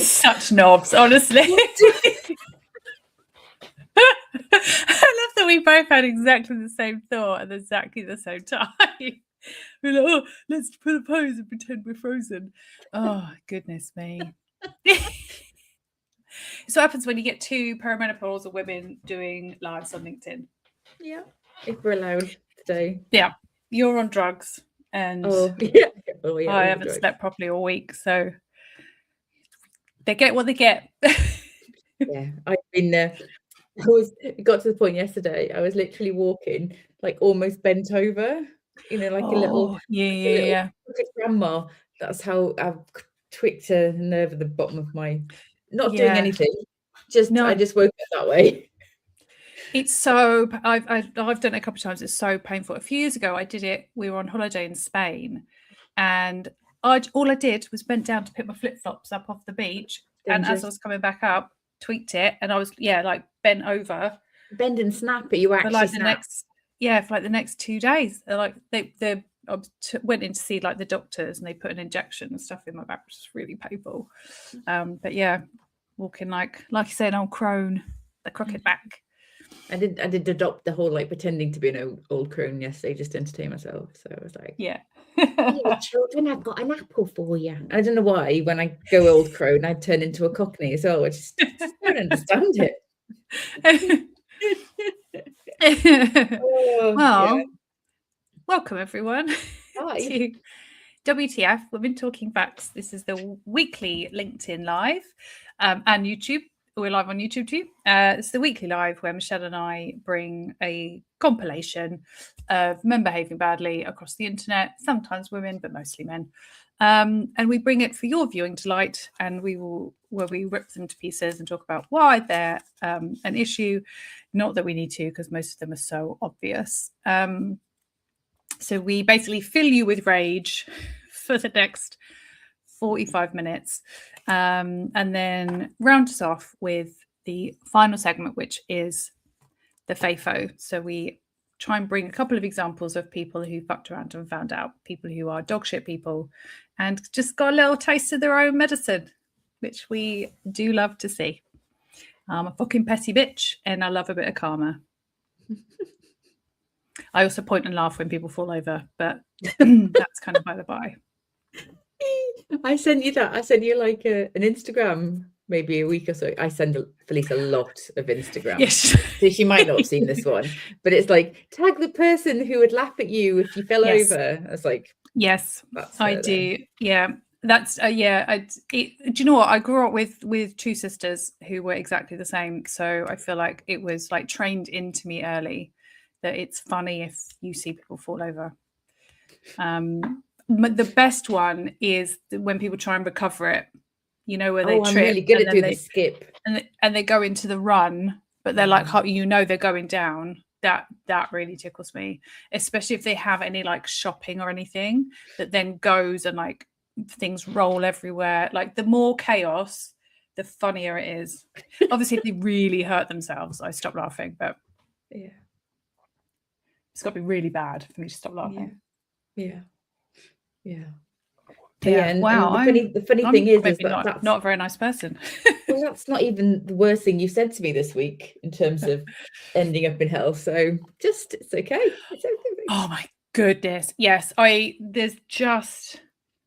Such knobs, honestly. I love that we both had exactly the same thought at exactly the same time. We're like, oh, let's put a pose and pretend we're frozen. Oh, goodness me. So what happens when you get two perimenopausal women doing lives on LinkedIn? Yeah, if we're allowed today. Yeah, you're on drugs, and I haven't slept properly all week, so they get what they get. Yeah, I've been it got to the point yesterday, I was literally walking, like almost bent over, like a little grandma. That's how I've tweaked a nerve at the bottom of my, not doing anything, I just woke up that way. It's so, I've done it a couple of times. It's so painful. A few years ago, I did it. We were on holiday in Spain, and all I did was bent down to pick my flip-flops up off the beach. And as I was coming back up, tweaked it, and I was like bent over. Bend and snap, but you actually for like the next 2 days. Like I went in to see like the doctors, and they put an injection and stuff in my back, which was really painful. But yeah, walking like you say, an old crone, the crooked back. I did adopt the whole like pretending to be an old crone yesterday just to entertain myself. So I was like, yeah. Hey, children, I've got an apple for you. I don't know why when I go old crone, I'd turn into a cockney as well. I just don't understand it. Welcome everyone to WTF, Women Talking Facts. This is the weekly LinkedIn Live and YouTube. We're live on YouTube too. It's the weekly live where Michelle and I bring a compilation of men behaving badly across the internet, sometimes women, but mostly men. And we bring it for your viewing delight, and we rip them to pieces and talk about why they're an issue. Not that we need to, because most of them are so obvious. So we basically fill you with rage for the next 45 minutes and then round us off with the final segment, which is the FAFO. So we try and bring a couple of examples of people who fucked around and found out, people who are dog shit people and just got a little taste of their own medicine, which we do love to see. I'm a fucking petty bitch and I love a bit of karma. I also point and laugh when people fall over, but that's kind of by the by. I sent you that. I sent you like an Instagram maybe a week or so. I send Felice a lot of Instagram. Yes. So she might not have seen this one, but it's like, tag the person who would laugh at you if you fell over. It's like, yes, I do. Yeah. That's do you know what? I grew up with two sisters who were exactly the same. So I feel like it was like trained into me early that it's funny if you see people fall over. But the best one is when people try and recover it, where they trip. I'm really good at doing the skip. And they go into the run, but they're like, they're going down. That really tickles me, especially if they have any like shopping or anything that then goes and like things roll everywhere. Like the more chaos, the funnier it is. Obviously, if they really hurt themselves, I stop laughing, but yeah, it's got to be really bad for me to stop laughing. Yeah. Wow. And the funny thing is that's not a very nice person. Well, that's not even the worst thing you said to me this week in terms of ending up in hell. So it's okay. It's okay. Oh my goodness. Yes. My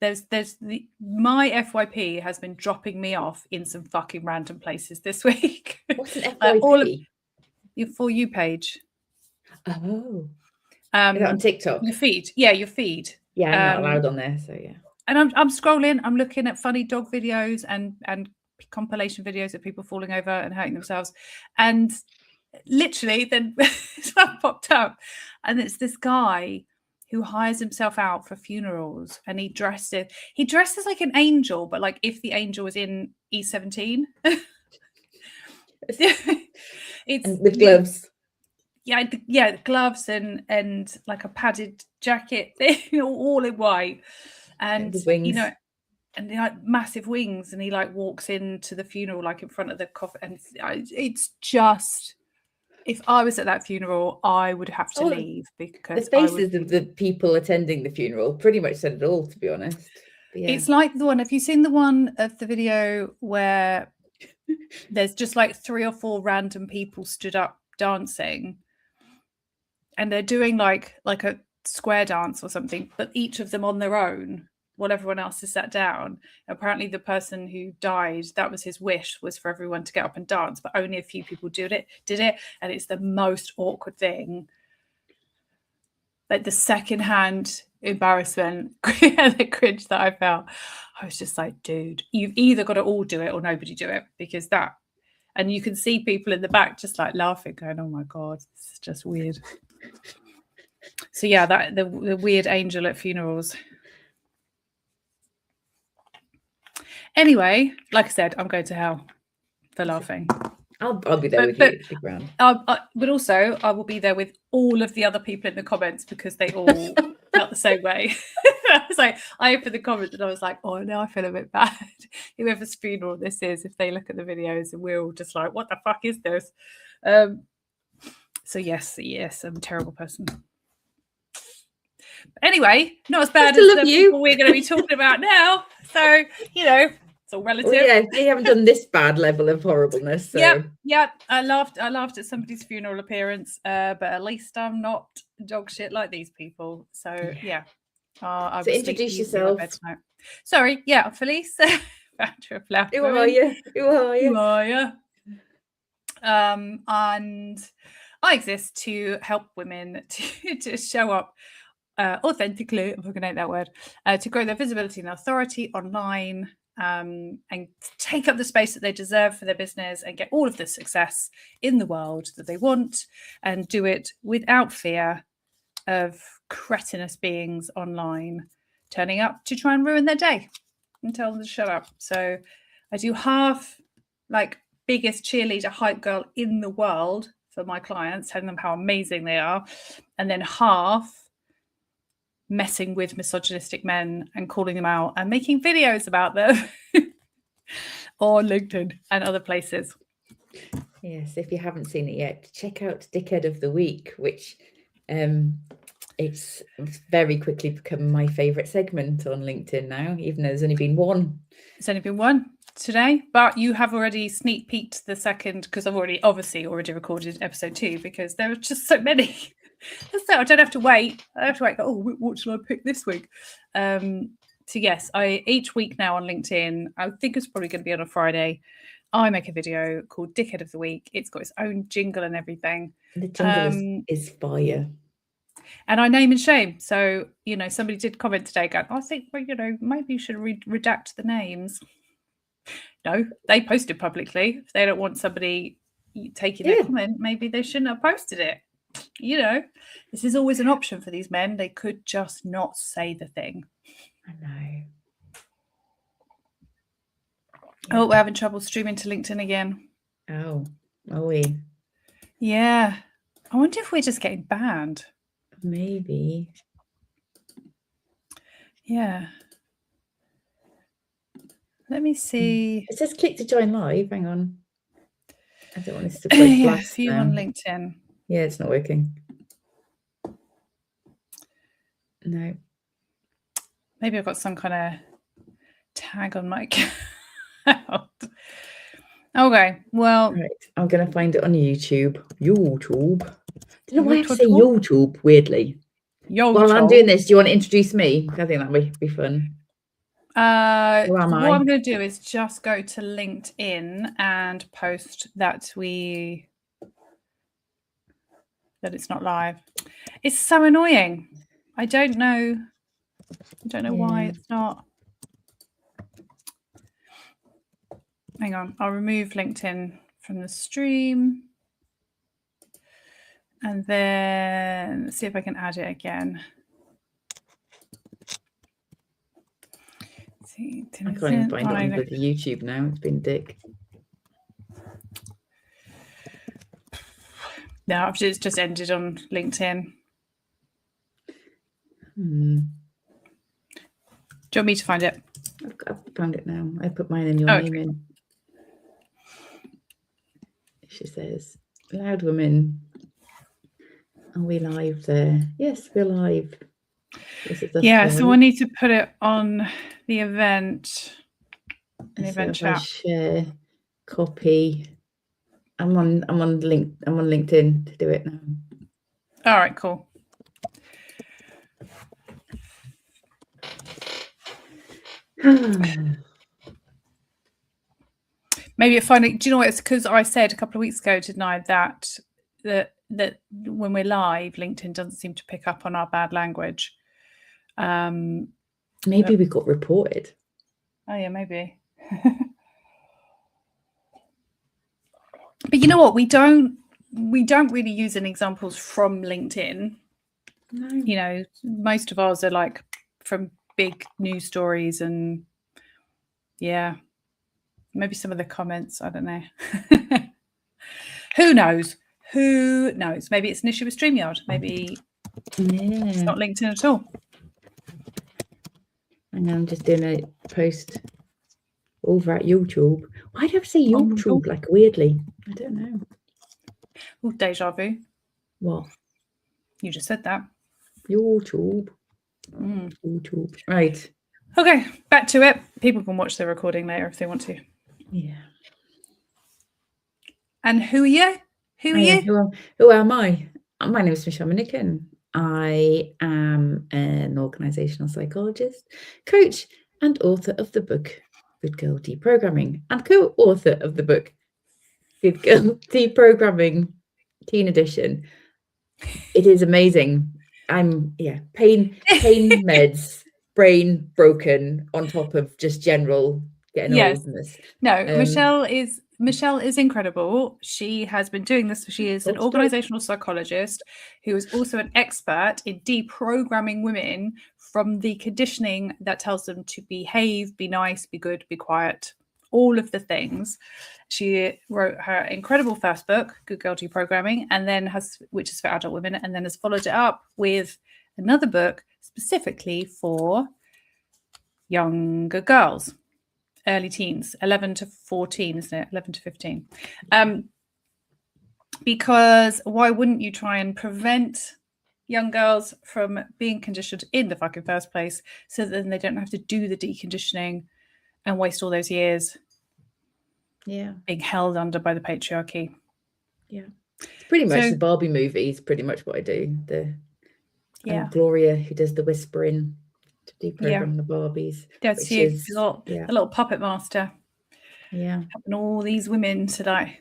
FYP has been dropping me off in some fucking random places this week. What's an FYP? Your For You page. Oh. Is that on TikTok? Your feed. Yeah, your feed. Yeah, I'm not allowed on there, so yeah. And I'm scrolling, I'm looking at funny dog videos and compilation videos of people falling over and hurting themselves. And literally then that popped up. And it's this guy who hires himself out for funerals, and he dresses like an angel, but like if the angel was in E17. It's with gloves. Yeah, gloves and like a padded jacket, all in white, and wings. And they like massive wings, and he like walks into the funeral like in front of the coffin, and it's just, if I was at that funeral, I would have to leave because the faces of the people attending the funeral pretty much said it all, to be honest. Yeah. It's like the one, have you seen the one of the video where there's just like 3 or 4 random people stood up dancing, and they're doing like a square dance or something, but each of them on their own while everyone else is sat down. Apparently the person who died, that was his wish, was for everyone to get up and dance, but only a few people did it, and it's the most awkward thing. Like the secondhand embarrassment and the cringe that I felt. I was just like, dude, you've either got to all do it or nobody do it, because that, and you can see people in the back just like laughing, going, oh my God, this is just weird. So yeah, that the weird angel at funerals. Anyway, like I said, I'm going to hell for laughing. I'll be there with you. It'll be grand. But also, I will be there with all of the other people in the comments, because they all felt the same way. I was like, I opened the comments and I was like, oh, now I feel a bit bad. Whoever's funeral this is, if they look at the videos, and we're all just like, what the fuck is this? So yes, I'm a terrible person. But anyway, not as bad as the people we're going to be talking about now. So, it's all relative. Well, yeah, you haven't done this bad level of horribleness. So. Yep. I laughed at somebody's funeral appearance, but at least I'm not dog shit like these people. So yeah. I so introduce yourself. Sorry, Felice. Who are you? And I exist to help women to show up authentically, if I can make that word, to grow their visibility and authority online, and take up the space that they deserve for their business and get all of the success in the world that they want, and do it without fear of cretinous beings online turning up to try and ruin their day and tell them to shut up. So I do half like biggest cheerleader hype girl in the world for my clients, telling them how amazing they are, and then half messing with misogynistic men and calling them out and making videos about them on LinkedIn and other places. Yes, if you haven't seen it yet, check out Dickhead of the Week, which it's very quickly become my favourite segment on LinkedIn now, even though there's only been one. It's only been one today, but you have already sneak peeked the second, because I've already recorded episode 2, because there are just so many. So I don't have to wait. Oh, what shall I pick this week? So yes, I each week now on LinkedIn, I think it's probably going to be on a Friday, I make a video called Dickhead of the Week. It's got its own jingle and everything. The jingle is fire. And I name and shame. So, somebody did comment today going, I think, maybe you should redact the names. No, they posted publicly. If they don't want somebody taking their comment, maybe they shouldn't have posted it. This is always an option for these men. They could just not say the thing. I know. Oh, we're having trouble streaming to LinkedIn again. Oh, are we? Yeah. I wonder if we're just getting banned. Maybe. Yeah. Let me see. It says click to join live. Hang on. I don't want this to play blast view on LinkedIn. Yeah, it's not working. No. Maybe I've got some kind of tag on my account. Okay, well. Right, I'm going to find it on YouTube. I don't know why I have to say YouTube, weirdly. While I'm doing this, do you want to introduce me? I think that would be fun. What I'm going to do is just go to LinkedIn and post that it's not live. It's so annoying. I don't know why it's not. Hang on, I'll remove LinkedIn from the stream. And then see if I can add it again. I can't even find it on the YouTube now. It's been dick. No, I've just ended on LinkedIn. Do you want me to find it? I've found it now. I put mine and your name in. She says, "Loud women, are we live there?" Yes, we're live. Yeah, so I need to put it on the event. The event chat. Share, copy. I'm on LinkedIn to do it now. All right, cool. Maybe finally, do you know what? It's because I said a couple of weeks ago, didn't I, that when we're live, LinkedIn doesn't seem to pick up on our bad language. Maybe we got reported. Oh yeah, maybe. But you know what? We don't really use any examples from LinkedIn. No. You know, most of ours are like from big news stories, and yeah, maybe some of the comments. I don't know. Who knows? Who knows? Maybe it's an issue with StreamYard. Maybe it's not LinkedIn at all. And I'm just doing a post over at YouTube. Why do I have to say YouTube like weirdly? I don't know. Oh, deja vu. What? You just said that. YouTube. YouTube. Right. Okay, back to it. People can watch the recording later if they want to. Yeah. And who are you? Who are you? Who am I? My name is Michelle Minikin. I am an organisational psychologist, coach, and author of the book Good Girl Deprogramming, and co-author of the book Good Girl Deprogramming Teen Edition. It is amazing. I'm pain meds, brain broken on top of just general getting oldness. No, Michelle is incredible. She has been doing this. She is an organizational psychologist who is also an expert in deprogramming women from the conditioning that tells them to behave, be nice, be good, be quiet, all of the things. She wrote her incredible first book, Good Girl Deprogramming, and then which is for adult women, and then has followed it up with another book specifically for younger girls. Early teens, 11 to 14, isn't it? 11 to 15. Because why wouldn't you try and prevent young girls from being conditioned in the fucking first place, so that then they don't have to do the deconditioning and waste all those years being held under by the patriarchy. Yeah. It's pretty much the Barbie movie is pretty much what I do. Gloria, who does the whispering to deprogram the Barbies. That's you, the little puppet master. Yeah. Helping all these women to like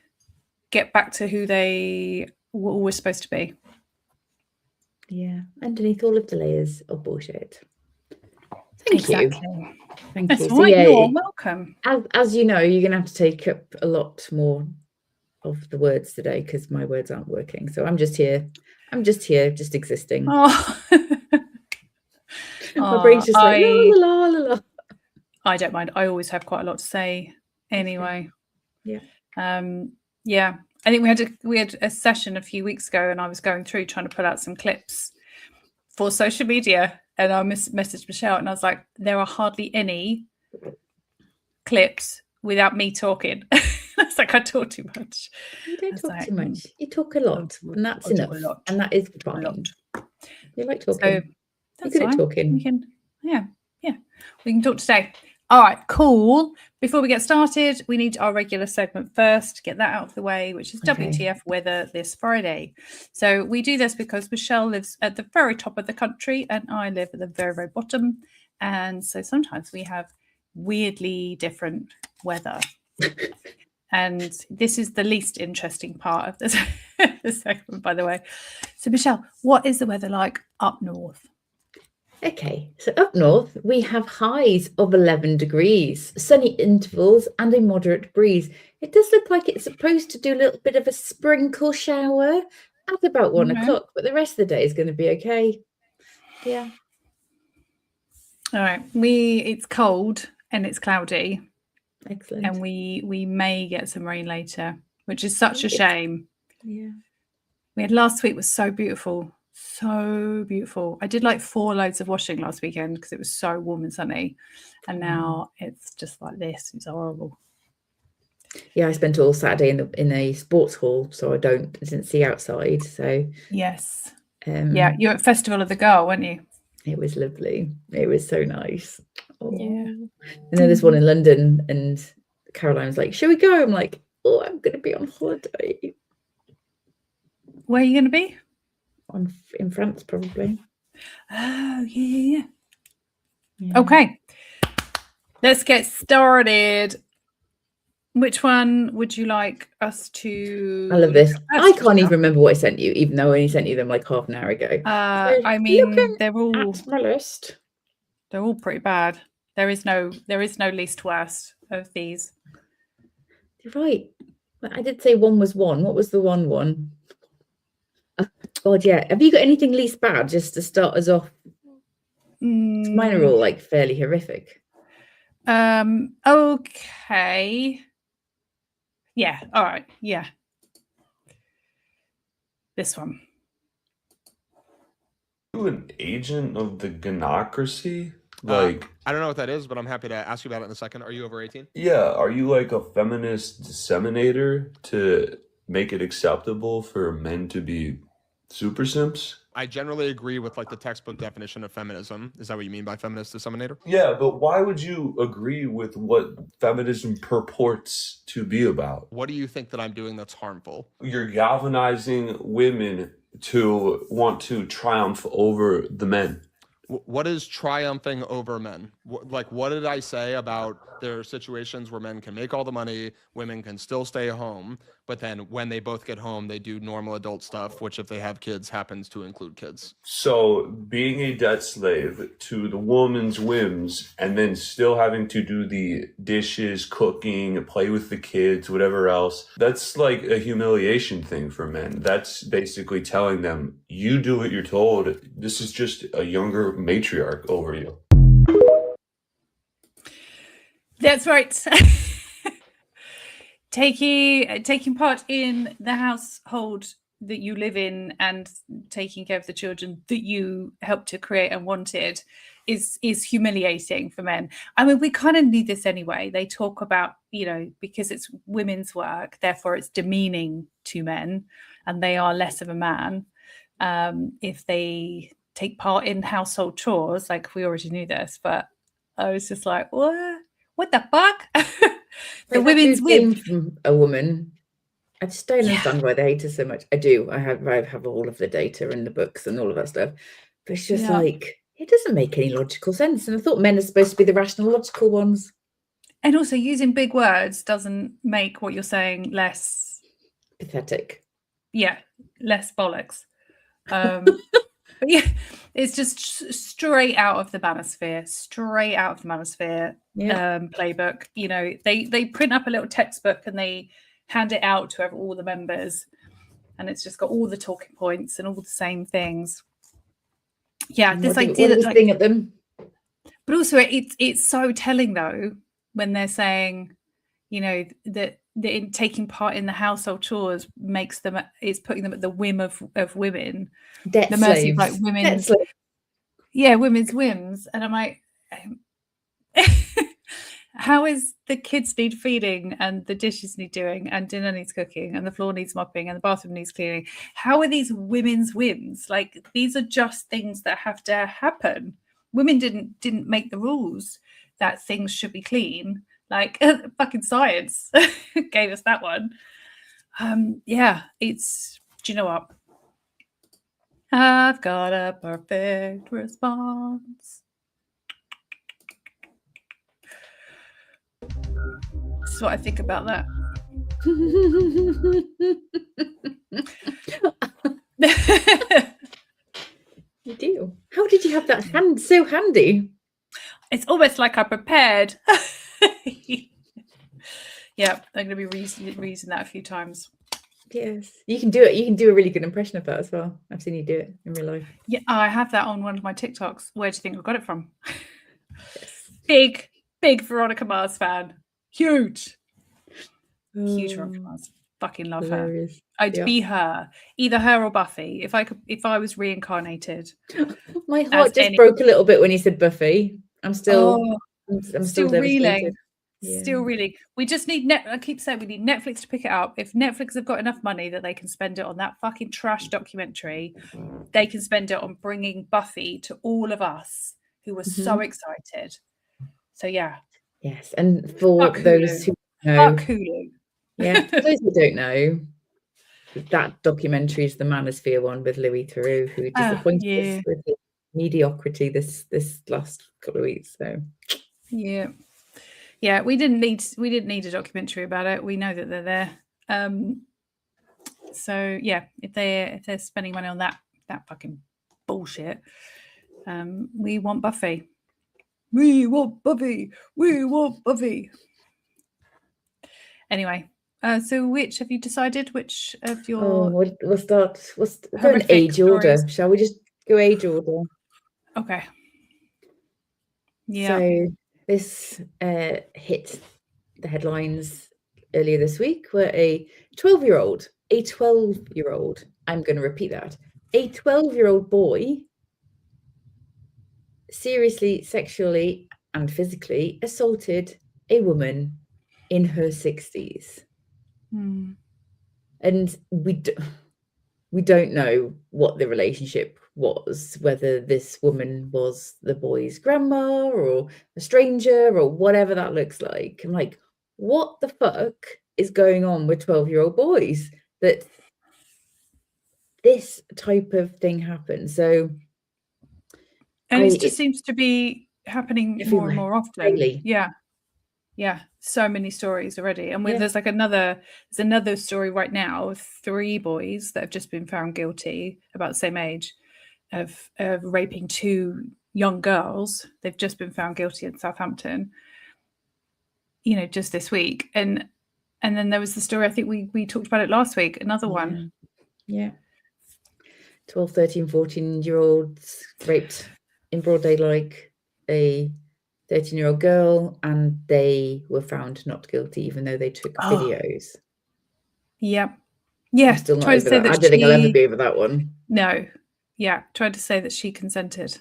get back to who they were always supposed to be. Yeah. Underneath all of the layers of bullshit. Thank you. Thank you. So you're welcome. As you know, you're going to have to take up a lot more of the words today because my words aren't working. So I'm just here, just existing. Oh. My brain's just like, la, la, la, la. I don't mind. I always have quite a lot to say anyway. Yeah. Yeah. I think we had a session a few weeks ago, and I was going through trying to pull out some clips for social media, and I messaged Michelle, and I was like, there are hardly any clips without me talking. It's like I talk too much. You don't talk too much. You talk a lot, and that's enough. And that is fine. You like talking. So that's You're good at talking. We can, we can talk today. All right, cool. Before we get started, we need our regular segment first, get that out of the way, which is WTF weather this Friday. So we do this because Michelle lives at the very top of the country and I live at the very, very bottom. And so sometimes we have weirdly different weather. And this is the least interesting part of this the segment, by the way. So Michelle, what is the weather like up north? Okay, so up north, we have highs of 11 degrees, sunny intervals and a moderate breeze. It does look like it's supposed to do a little bit of a sprinkle shower at about 1 o'clock, but the rest of the day is going to be okay. Yeah. All right. It's cold and it's cloudy. Excellent. And we may get some rain later, which is such a shame. Yeah. We had last week was so beautiful. So beautiful. I did like 4 loads of washing last weekend because it was so warm and sunny. And now it's just like this. It's horrible. Yeah, I spent all Saturday in a sports hall, so I didn't see outside. So yes. Yeah, you're at Festival of the Girl, weren't you? It was lovely. It was so nice. Yeah. And then there's one in London, and Caroline was like, "Shall we go?" I'm like, "Oh, I'm going to be on holiday." Where are you going to be? In France, probably. Oh, yeah. Okay. Let's get started. Which one would you like us to? I love this. I can't even remember what I sent you, even though I only sent you them like half an hour ago. I mean, they're all at my list. They're all pretty bad. There is no least worst of these. You're right. I did say one was one. What was the one? Oh, God, yeah. Have you got anything least bad just to start us off? Mine are all like fairly horrific. Okay. Yeah. All right. Yeah. This one. Are you an agent of the gynocracy? I don't know what that is, but I'm happy to ask you about it in a second. Are you over 18? Yeah. Are you like a feminist disseminator to make it acceptable for men to be super simps? I generally agree with like the textbook definition of feminism. Is that what you mean by feminist disseminator? Yeah, but why would you agree with what feminism purports to be about? What do you think that I'm doing that's harmful? You're galvanizing women to want to triumph over the men. What is triumphing over men? What did I say about there are situations where men can make all the money, women can still stay home, but then when they both get home, they do normal adult stuff, which if they have kids happens to include kids. So being a debt slave to the woman's whims and then still having to do the dishes, cooking, play with the kids, whatever else, that's like a humiliation thing for men. That's basically telling them, you do what you're told. This is just a younger matriarch over you. That's right. Taking part in the household that you live in and taking care of the children that you helped to create and wanted is humiliating for men. I mean, we kind of need this anyway. They talk about, because it's women's work, therefore it's demeaning to men and they are less of a man if they take part in household chores. Like, we already knew this, but I was just like, what the fuck? The women's whim from a woman. I just don't understand why they hate her so much. I do. I have all of the data and the books and all of that stuff. But it's just like, it doesn't make any logical sense. And I thought men are supposed to be the rational, logical ones. And also, using big words doesn't make what you're saying less pathetic. Yeah, less bollocks. But yeah, it's just straight out of the manosphere, playbook. They print up a little textbook and they hand it out to all the members, and it's just got all the talking points and all the same things. Yeah, and this idea that thing at them. But also, it's so telling though when they're saying, that in taking part in the household chores is putting them at the whim of women, the mercy of like women's, women's whims. And I'm like, how is the kids need feeding and the dishes need doing and dinner needs cooking and the floor needs mopping and the bathroom needs cleaning? How are these women's whims? Like, these are just things that have to happen. Women didn't make the rules that things should be clean. Like, fucking science gave us that one. It's, do you know what? I've got a perfect response. This is what I think about that. You do? How did you have that so handy? It's almost like I prepared. Yeah, I'm going to be reusing that a few times. Yes, you can do it. You can do a really good impression of that as well. I've seen you do it in real life. Yeah, I have that on one of my TikToks. Where do you think I got it from? Yes. Big Veronica Mars fan. Huge Veronica Mars. Fucking love her. I'd be her, either her or Buffy. If I was reincarnated. My heart just broke a little bit when you said Buffy. I'm still reeling. Still really, we just need I keep saying we need Netflix to pick it up. If Netflix have got enough money that they can spend it on that fucking trash documentary, they can spend it on bringing Buffy to all of us who were so excited. So yeah. Yes, and for those who know, fuck Hulu. Yeah, for those who don't know, that documentary is the Manosphere one with Louis Theroux, who disappointed us with his mediocrity this last couple of weeks. So yeah, we didn't need a documentary about it. We know that they're there. So yeah, if they're spending money on that fucking bullshit, we want Buffy. We want Buffy. We want Buffy. Anyway, so which have you decided? Which of your? Oh, we'll start. We'll go in age order. Shall we just go age order? Okay. Yeah. So this hit the headlines earlier this week, where a 12-year-old, I'm going to repeat that, a 12-year-old boy seriously, sexually and physically assaulted a woman in her 60s. And we don't know what the relationship was, whether this woman was the boy's grandma or a stranger or whatever that looks like. I'm like, what the fuck is going on with 12-year-old boys that this type of thing happens? So, and it just seems to be happening more and more often. Daily. Yeah, so many stories already. And there's another story right now of 3 boys that have just been found guilty, about the same age, of raping 2 young girls. They've just been found guilty in Southampton, just this week. And then there was the story, I think we talked about it last week, another one. Yeah. 12, 13, 14-year-olds raped in broad daylight a 13-year-old girl, and they were found not guilty, even though they took videos. Yep. Yeah. I'm still not over that. I don't think I'll ever be over that one. No. Yeah. Tried to say that she consented.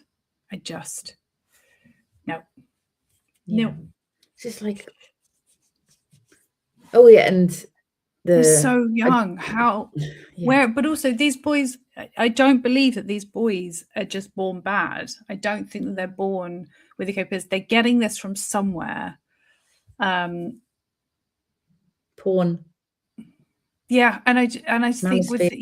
No. It's just like, oh yeah, and they're so young. But also these boys, I don't believe that these boys are just born bad. I don't think that they're born with the capabilities. They're getting this from somewhere. Porn. Yeah, and I think with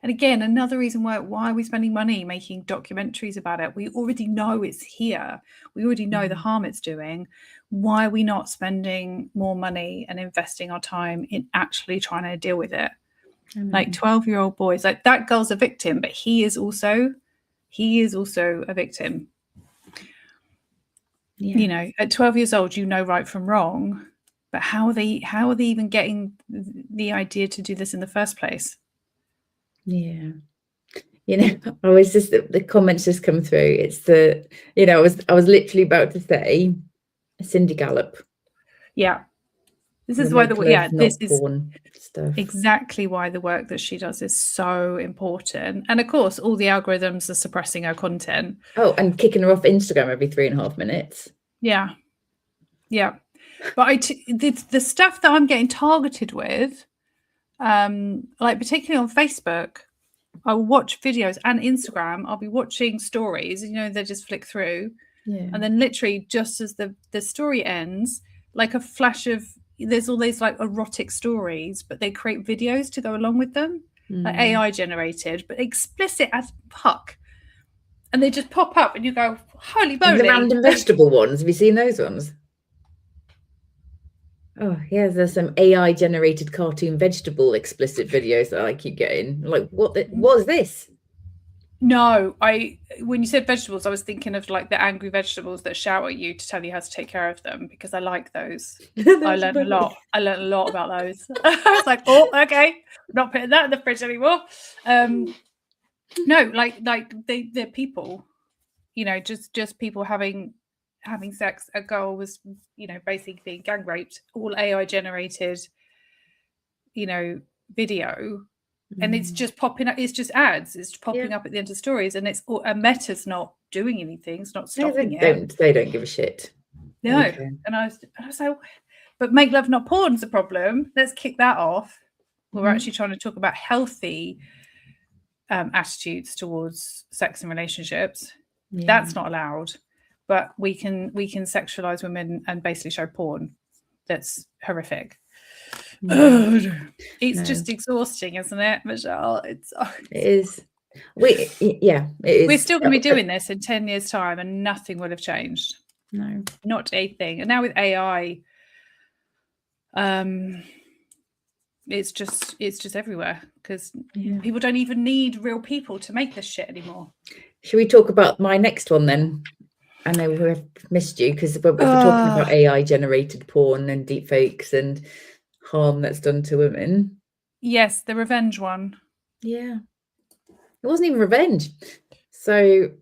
and again, another reason why are we spending money making documentaries about it? We already know it's here. We already know the harm it's doing. Why are we not spending more money and investing our time in actually trying to deal with it? Like 12-year-old boys, like that girl's a victim, but he is also a victim. Yeah. At 12 years old, right from wrong, but how are they even getting the idea to do this in the first place? Yeah. I was just, the comments just come through. It's I was literally about to say Cindy Gallop. Yeah. This is why this is stuff. Exactly why the work that she does is so important. And of course, all the algorithms are suppressing her content. Oh, and kicking her off Instagram every 3.5 minutes. Yeah. Yeah. But the stuff that I'm getting targeted with, like particularly on Facebook, I'll watch videos, and Instagram, I'll be watching stories, they just flick through. Yeah. And then literally just as the story ends, like a flash of, there's all these like erotic stories, but they create videos to go along with them, like AI generated, but explicit as fuck. And they just pop up and you go, holy moly. The random vegetable ones, have you seen those ones? Oh yeah, there's some AI generated cartoon vegetable explicit videos that I keep getting. Like, what is this? No, when you said vegetables, I was thinking of like the angry vegetables that shout at you to tell you how to take care of them, because I like those. I learned a lot. I learned a lot about those. I was like, oh, okay, I'm not putting that in the fridge anymore. No, like they're people, just people having sex. A girl was, basically being gang raped, all AI generated, video. And it's just popping up. It's just ads. It's popping up at the end of stories, and it's Meta's not doing anything. It's not stopping it. They don't give a shit. No. Okay. And I was like, but make love not porn's the problem. Let's kick that off. We're actually trying to talk about healthy attitudes towards sex and relationships. Yeah. That's not allowed. But we can sexualize women and basically show porn that's horrific. It's just exhausting, isn't it, Michelle? It is. It is. We're still going to be doing this in 10 years' time, and nothing will have changed. No, not a thing. And now with AI, it's just everywhere, because people don't even need real people to make this shit anymore. Should we talk about my next one then? I know we've missed you because we're talking about AI generated porn and deepfakes and harm that's done to women. Yes, the revenge one. Yeah, it wasn't even revenge. So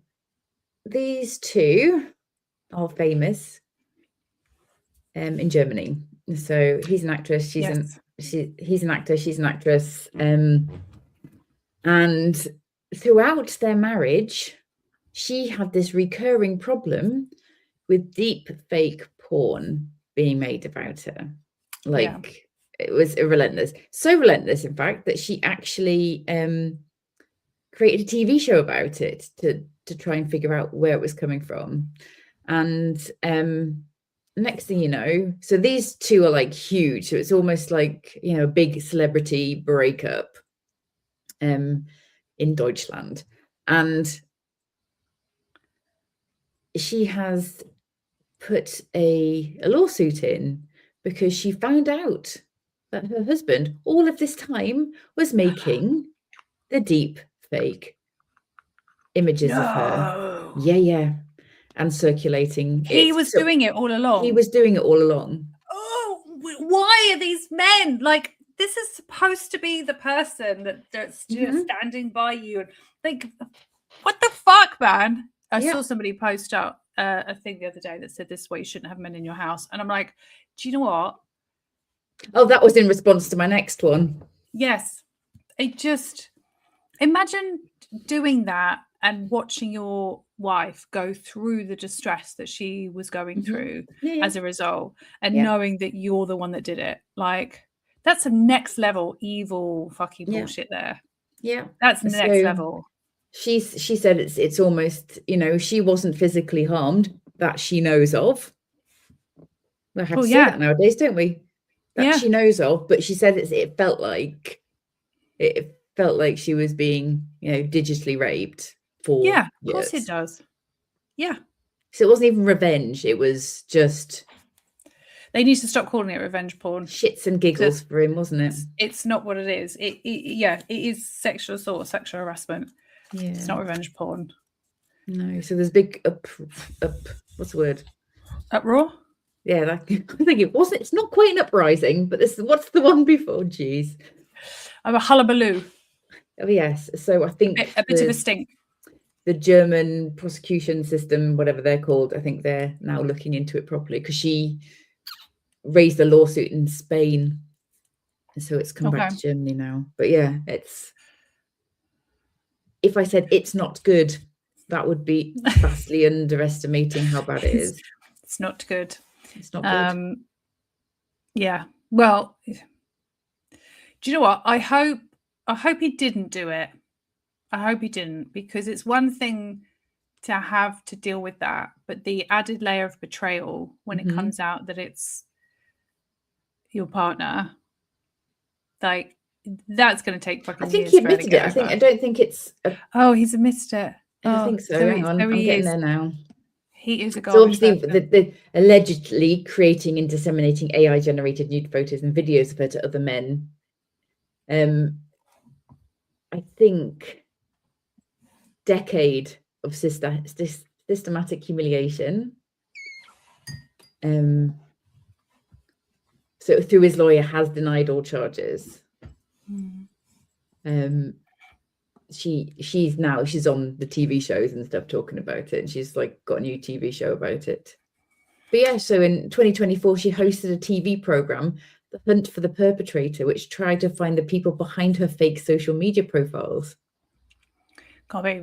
these two are famous in Germany. So he's an actress. He's an actor. She's an actress. And throughout their marriage, she had this recurring problem with deep fake porn being made about her. It was relentless. So relentless, in fact, that she actually created a TV show about it to try and figure out where it was coming from. And next thing you know, so these two are like huge. So it's almost like, a big celebrity breakup in Deutschland. And she has put a lawsuit in because she found out that her husband all of this time was making the deep fake images of her. Yeah. And circulating. He was doing it all along. He was doing it all along. Oh, why are these men like? This is supposed to be the person that's just standing by you. And what the fuck, man? I saw somebody post out a thing the other day that said this is why you shouldn't have men in your house. And I'm like, do you know what? Oh, that was in response to my next one. Yes. Imagine doing that and watching your wife go through the distress that she was going through as a result, and knowing that you're the one that did it. Like, that's a next level evil fucking bullshit there. Yeah. That's the next level. She said it's almost, she wasn't physically harmed that she knows of. We have to say that nowadays, don't we? That she knows of, but she said it felt like she was being, digitally raped for years. Of course it does. Yeah. So it wasn't even revenge. It was just. They need to stop calling it revenge porn. Shits and giggles for him, wasn't it? It's not what it is. It is sexual assault, sexual harassment. Yeah. It's not revenge porn. No. So there's big what's the word? Uproar? Yeah, I think it wasn't. It's not quite an uprising, but what's the one before? Jeez. I'm a hullabaloo. Oh yes. So I think a bit of a stink. The German prosecution system, whatever they're called, I think they're now looking into it properly because she raised a lawsuit in Spain, so it's come back to Germany now. But yeah, if I said it's not good, that would be vastly underestimating how bad it is. It's not good. It's not good. Yeah. Well, do you know what? I hope he didn't do it. I hope he didn't, because it's one thing to have to deal with that, but the added layer of betrayal when it comes out that it's your partner, like, that's going to take fucking years. I think he admitted it. I don't think it's. He's admitted it. I think so. Hang on, I'm getting there now. He is a garbage. So obviously, the allegedly creating and disseminating AI-generated nude photos and videos of her to other men. I think decade of systematic humiliation. So through his lawyer has denied all charges. She's on the TV shows and stuff talking about it, and she's like got a new TV show about it. But yeah, so in 2024 she hosted a TV program, The Hunt for the Perpetrator, which tried to find the people behind her fake social media profiles.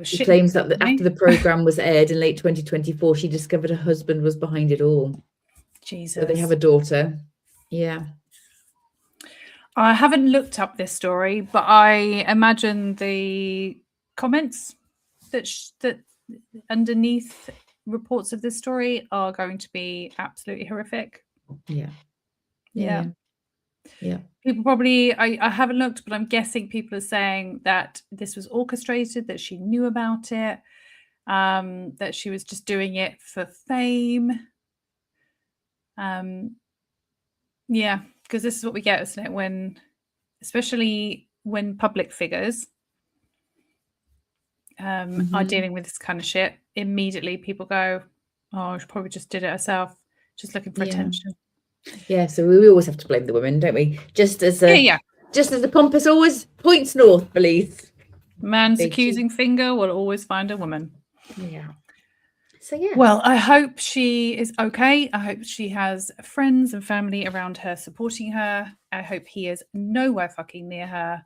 She claims that after the program was aired in late 2024, she discovered her husband was behind it all. Jesus. So they have a daughter. Yeah. I haven't looked up this story, but I imagine the comments that underneath reports of this story are going to be absolutely horrific. Yeah. People probably, I haven't looked, but I'm guessing people are saying that this was orchestrated, that she knew about it, that she was just doing it for fame. Yeah, because this is what we get, isn't it? When, especially when public figures are dealing with this kind of shit, immediately people go, oh, she probably just did it herself, just looking for attention. Yeah, so we always have to blame the women, don't we? Just as the compass always points north, Belize. Man's accusing finger will always find a woman. Yeah. So yeah. Well, I hope she is okay. I hope she has friends and family around her supporting her. I hope he is nowhere fucking near her.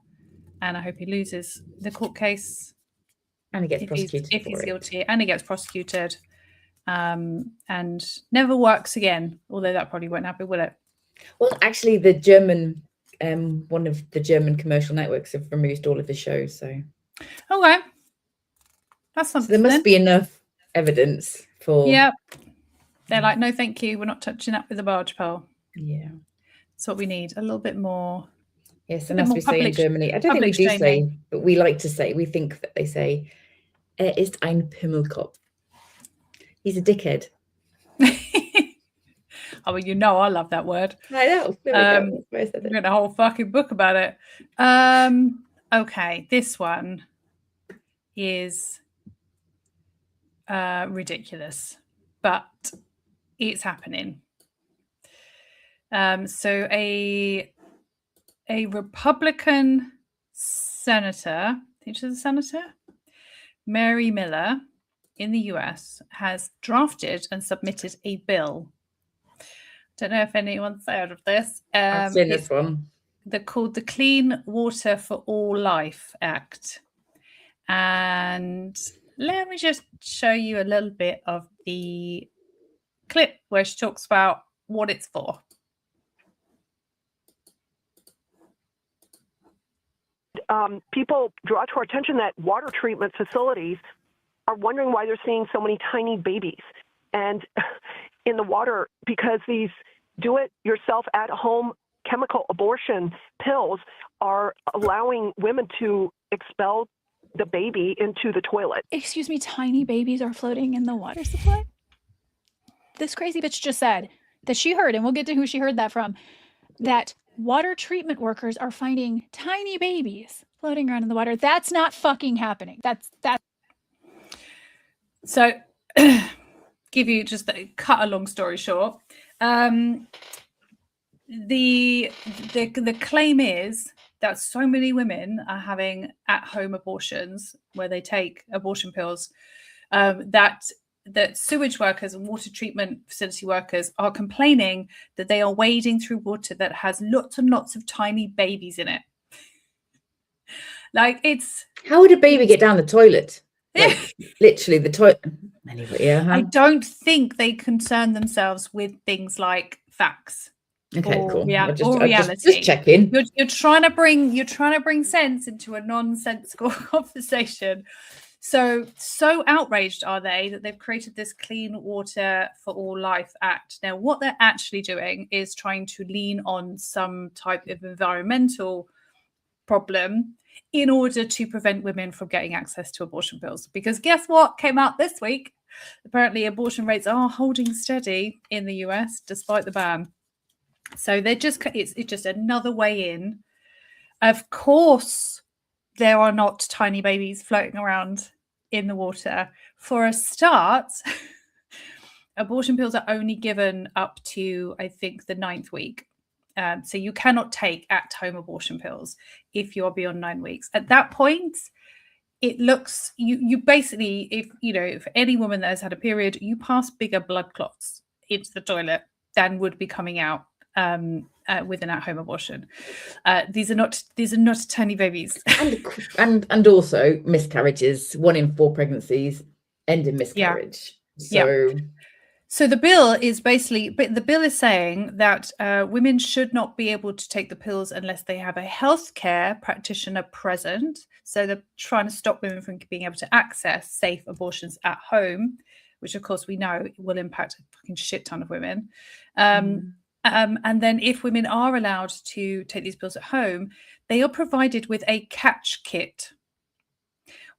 And I hope he loses the court case. And he gets prosecuted. If he's guilty, and he gets prosecuted. And never works again. Although that probably won't happen, will it? Well, actually, the German, one of the German commercial networks have removed all of his shows. So, okay, that's something. So there must be enough evidence for. Yeah, they're like, no, thank you. We're not touching up with the barge pole. Yeah, that's what we need. A little bit more. Yes, and as we say in Germany, I don't think we do say, but we like to say. We think that they say, ist ein Pimmelkopf. He's a dickhead. Oh, well, you know, I love that word. I know. We've got a whole fucking book about it. Okay, this one is ridiculous, but it's happening. So a Republican senator, I think she's a senator, Mary Miller, in the US, has drafted and submitted a bill. Don't know if anyone's heard of this. I've seen this one. They're called the Clean Water for All Life Act. And let me just show you a little bit of the clip where she talks about what it's for. People draw to our attention that water treatment facilities are wondering why they're seeing so many tiny babies and in the water, because these do-it-yourself at-home chemical abortion pills are allowing women to expel the baby into the toilet. Excuse me, tiny babies are floating in the water supply? This crazy bitch just said that she heard, and we'll get to who she heard that from, that water treatment workers are finding tiny babies floating around in the water. That's not fucking happening. That's. So, give you just cut a long story short. The claim is that so many women are having at-home abortions where they take abortion pills, that sewage workers and water treatment facility workers are complaining that they are wading through water that has lots and lots of tiny babies in it. Like, it's... How would a baby get down the toilet? Like, literally the toilet. Anyway, yeah. I don't think they concern themselves with things like facts. Okay, cool. Or reality. Just check in. You're trying to bring sense into a nonsensical conversation. So outraged are they that they've created this Clean Water for All Life Act. Now, what they're actually doing is trying to lean on some type of environmental problem in order to prevent women from getting access to abortion pills. Because guess what came out this week? Apparently, abortion rates are holding steady in the US despite the ban. So it's just another way in. Of course, there are not tiny babies floating around in the water. For a start, abortion pills are only given up to, I think, the 9th week. So you cannot take at-home abortion pills if you're beyond 9 weeks. At that point, it looks, you basically, if any woman that has had a period, you pass bigger blood clots into the toilet than would be coming out with an at-home abortion. These are not tiny babies. and also miscarriages. 1 in 4 pregnancies end in miscarriage. So the bill is basically, but the bill is saying that women should not be able to take the pills unless they have a healthcare practitioner present. So they're trying to stop women from being able to access safe abortions at home, which of course we know will impact a fucking shit ton of women. And then if women are allowed to take these pills at home, they are provided with a catch kit,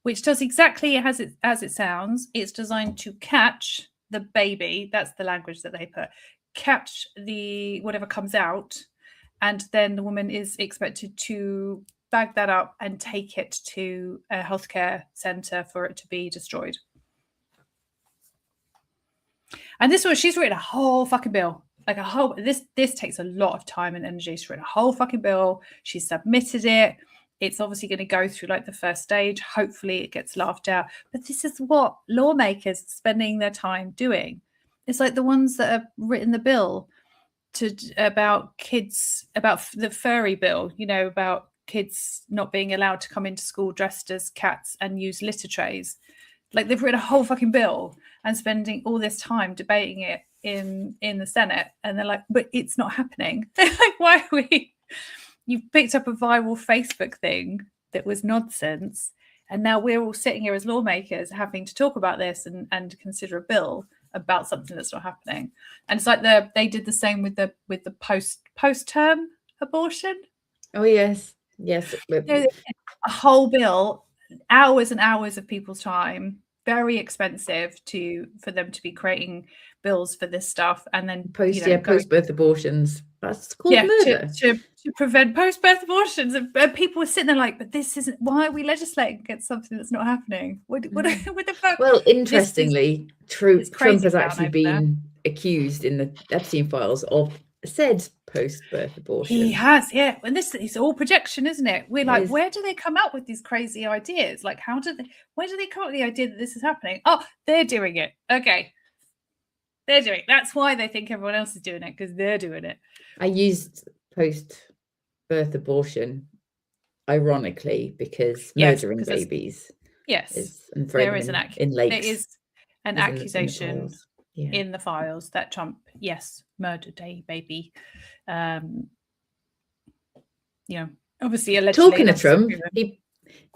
which does exactly as it sounds. It's designed to catch the baby, that's the language that they put, catch the whatever comes out, and then the woman is expected to bag that up and take it to a healthcare centre for it to be destroyed. And this was, she's written a whole fucking bill, like a whole, this takes a lot of time and energy. She's written a whole fucking bill, she submitted it. It's obviously going to go through like the first stage. Hopefully it gets laughed out. But this is what lawmakers are spending their time doing. It's like the ones that have written the bill about kids, about the furry bill, you know, about kids not being allowed to come into school dressed as cats and use litter trays. Like they've written a whole fucking bill and spending all this time debating it in the Senate. And they're like, but it's not happening. They're like, why are we... You've picked up a viral Facebook thing that was nonsense, and now we're all sitting here as lawmakers having to talk about this and consider a bill about something that's not happening. And it's like they did the same with the post-term abortion. Oh yes. A whole bill, hours and hours of people's time, very expensive for them to be creating bills for this stuff, and then post-birth abortions. That's called murder. To prevent post-birth abortions, and people were sitting there like, but this isn't. Why are we legislating against something that's not happening? What the fuck? Well, interestingly, Trump has actually been accused in the Epstein files of said post-birth abortion. He has, yeah. And this is all projection, isn't it? We're like, where do they come up with these crazy ideas? Like, where do they come up with the idea that this is happening? Oh, they're doing it. Okay. They're doing it. That's why they think everyone else is doing it, because they're doing it. I used post-birth abortion ironically because murdering babies and throwing them in lakes. There is an accusation in the files that Trump, murdered a baby. Obviously, allegedly. Talking of Trump,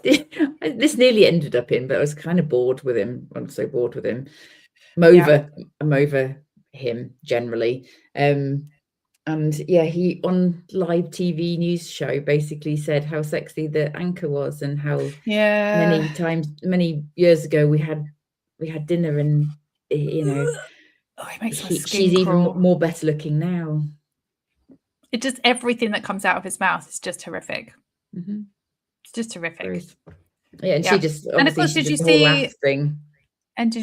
this nearly ended up in, but I was kind of bored with him. I'm so bored with him. I'm over him generally. And he on live TV news show basically said how sexy the anchor was and how many years ago we had dinner, and she's even more better looking now. It just, everything that comes out of his mouth is just horrific. Mm-hmm. It's just horrific. She just, and of course, did you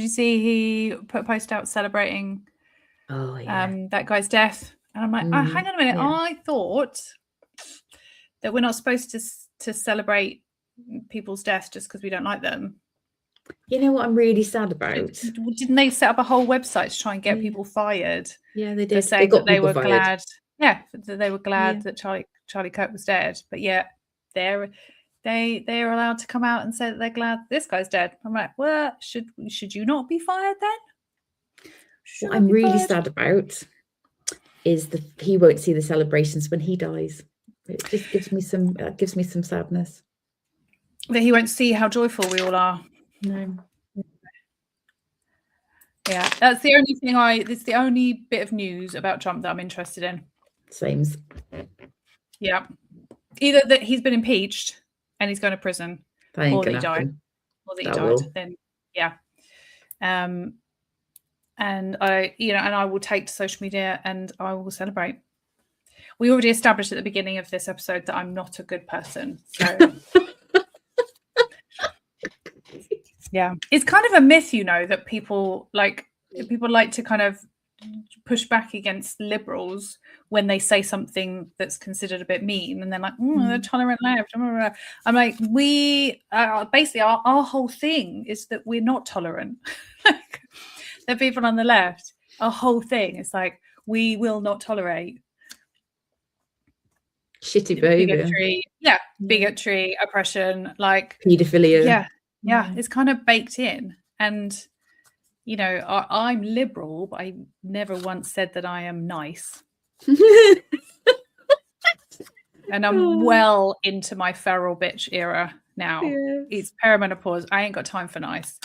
see he put a post out celebrating that guy's death? And I'm like, hang on a minute. I thought that we're not supposed to celebrate people's deaths just because we don't like them. You know what I'm really sad about? Didn't they set up a whole website to try and get people fired? Yeah, they did. Saying that they were glad. Yeah, that they were glad that Charlie Kirk was dead. But they're allowed to come out and say that they're glad this guy's dead. I'm like, well, should you not be fired then? What I'm really sad about is that he won't see the celebrations when he dies. It just gives me some sadness. That he won't see how joyful we all are. No. Yeah, that's the only thing it's the only bit of news about Trump that I'm interested in. Sames. Yeah. Either that he's been impeached and he's going to prison, or that he died. Or that he died. Then and I will take to social media and I will celebrate. We already established at the beginning of this episode that I'm not a good person. So it's kind of a myth, that people like to kind of push back against liberals when they say something that's considered a bit mean, and they're like, they're tolerant left. I'm like, we basically our whole thing is that we're not tolerant. Like, the people on the left, our whole thing is like, we will not tolerate shitty behavior, bigotry, oppression, like pedophilia. Yeah, it's kind of baked in, and you know, I'm liberal, but I never once said that I am nice. And I'm well into my feral bitch era now. Yes. It's perimenopause. I ain't got time for nice.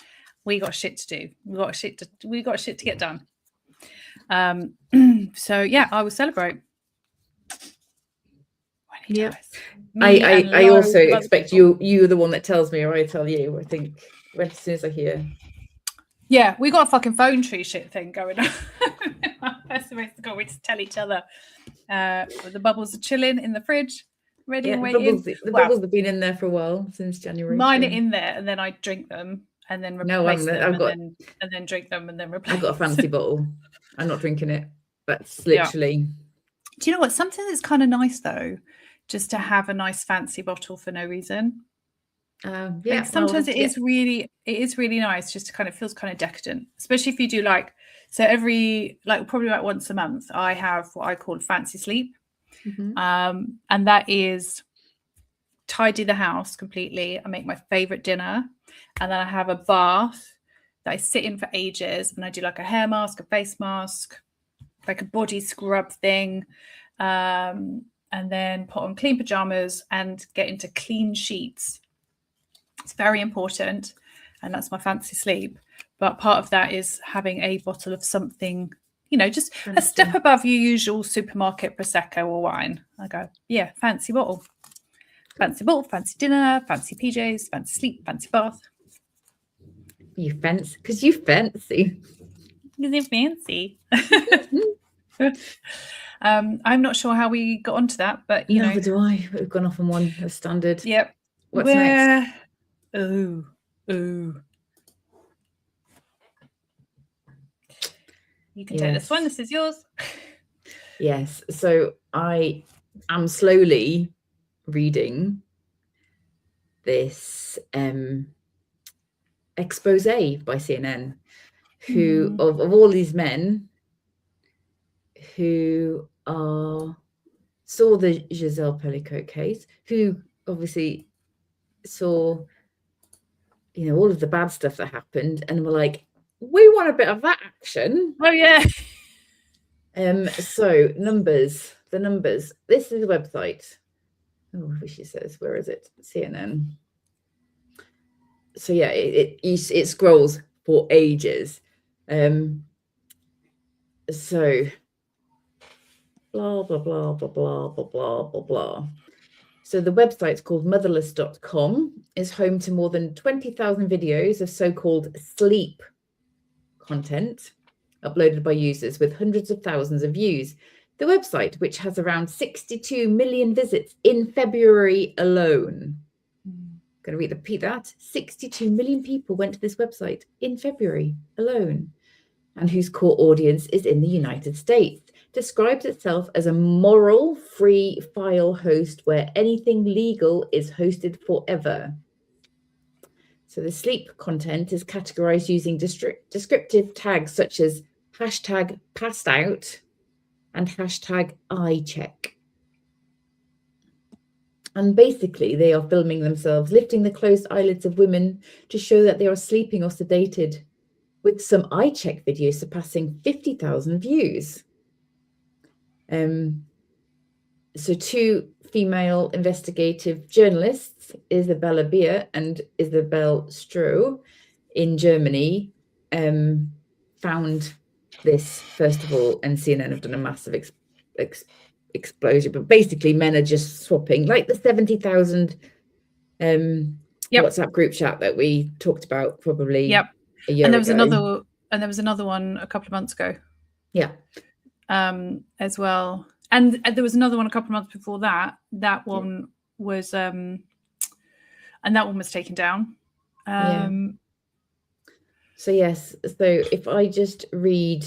We got shit to do. We got shit to get done. So yeah, I will celebrate. Yeah. I also expect you're the one that tells me, or I tell you. I think as soon as I hear. Yeah, we got a fucking phone tree shit thing going on. That's the way to go. We just tell each other. The bubbles are chilling in the fridge, ready and waiting. The bubbles have been in there for a while, since January. Mine are in there, and then I drink them, and then replace them, and then drink them, and then replace. I've got a fancy bottle. I'm not drinking it. That's literally. Yeah. Do you know what? Something that's kind of nice though, just to have a nice fancy bottle for no reason. Yeah. Like sometimes it is really nice, just to kind of feels kind of decadent, especially if you do probably once a month I have what I call fancy sleep. And that is tidy the house completely. I make my favorite dinner, and then I have a bath that I sit in for ages, and I do like a hair mask, a face mask, like a body scrub thing, and then put on clean pajamas and get into clean sheets. It's very important, and that's my fancy sleep. But part of that is having a bottle of something, you know, just a step above your usual supermarket Prosecco or wine. I go, yeah, fancy bottle, fancy dinner, fancy PJs, fancy sleep, fancy bath. You fancy, because you fancy. Because you're fancy. I'm not sure how we got onto that, but you know. Neither do I. We've gone off on one as standard. Yep. What's next? Ooh. You can take this one. This is yours. Yes. So I am slowly reading this expose by CNN, who of all these men who saw the Giselle Pellicot case, who obviously saw, you know, all of the bad stuff that happened, and were like, we want a bit of that action. Oh yeah. So the numbers. This is a website. Oh, I wish it says, where is it? CNN. So yeah, it scrolls for ages. So blah blah blah blah blah blah blah blah blah. So the website's called motherless.com, is home to more than 20,000 videos of so-called sleep content uploaded by users, with hundreds of thousands of views. The website, which has around 62 million visits in February alone. I'm going to repeat that. 62 million people went to this website in February alone, and whose core audience is in the United States. Describes itself as a moral free file host where anything legal is hosted forever. So the sleep content is categorized using descriptive tags such as hashtag passed out and hashtag eye check. And basically they are filming themselves lifting the closed eyelids of women to show that they are sleeping or sedated, with some eye check videos surpassing 50,000 views. So two female investigative journalists, Isabella Beer and Isabel Stroh, in Germany, found this first of all, and CNN have done a massive explosion. But basically, men are just swapping, like the 70,000 WhatsApp group chat that we talked about probably a year and there was another one a couple of months ago. Yeah. As well. And there was another one a couple of months before that. That one was and that one was taken down. So yes, so if I just read,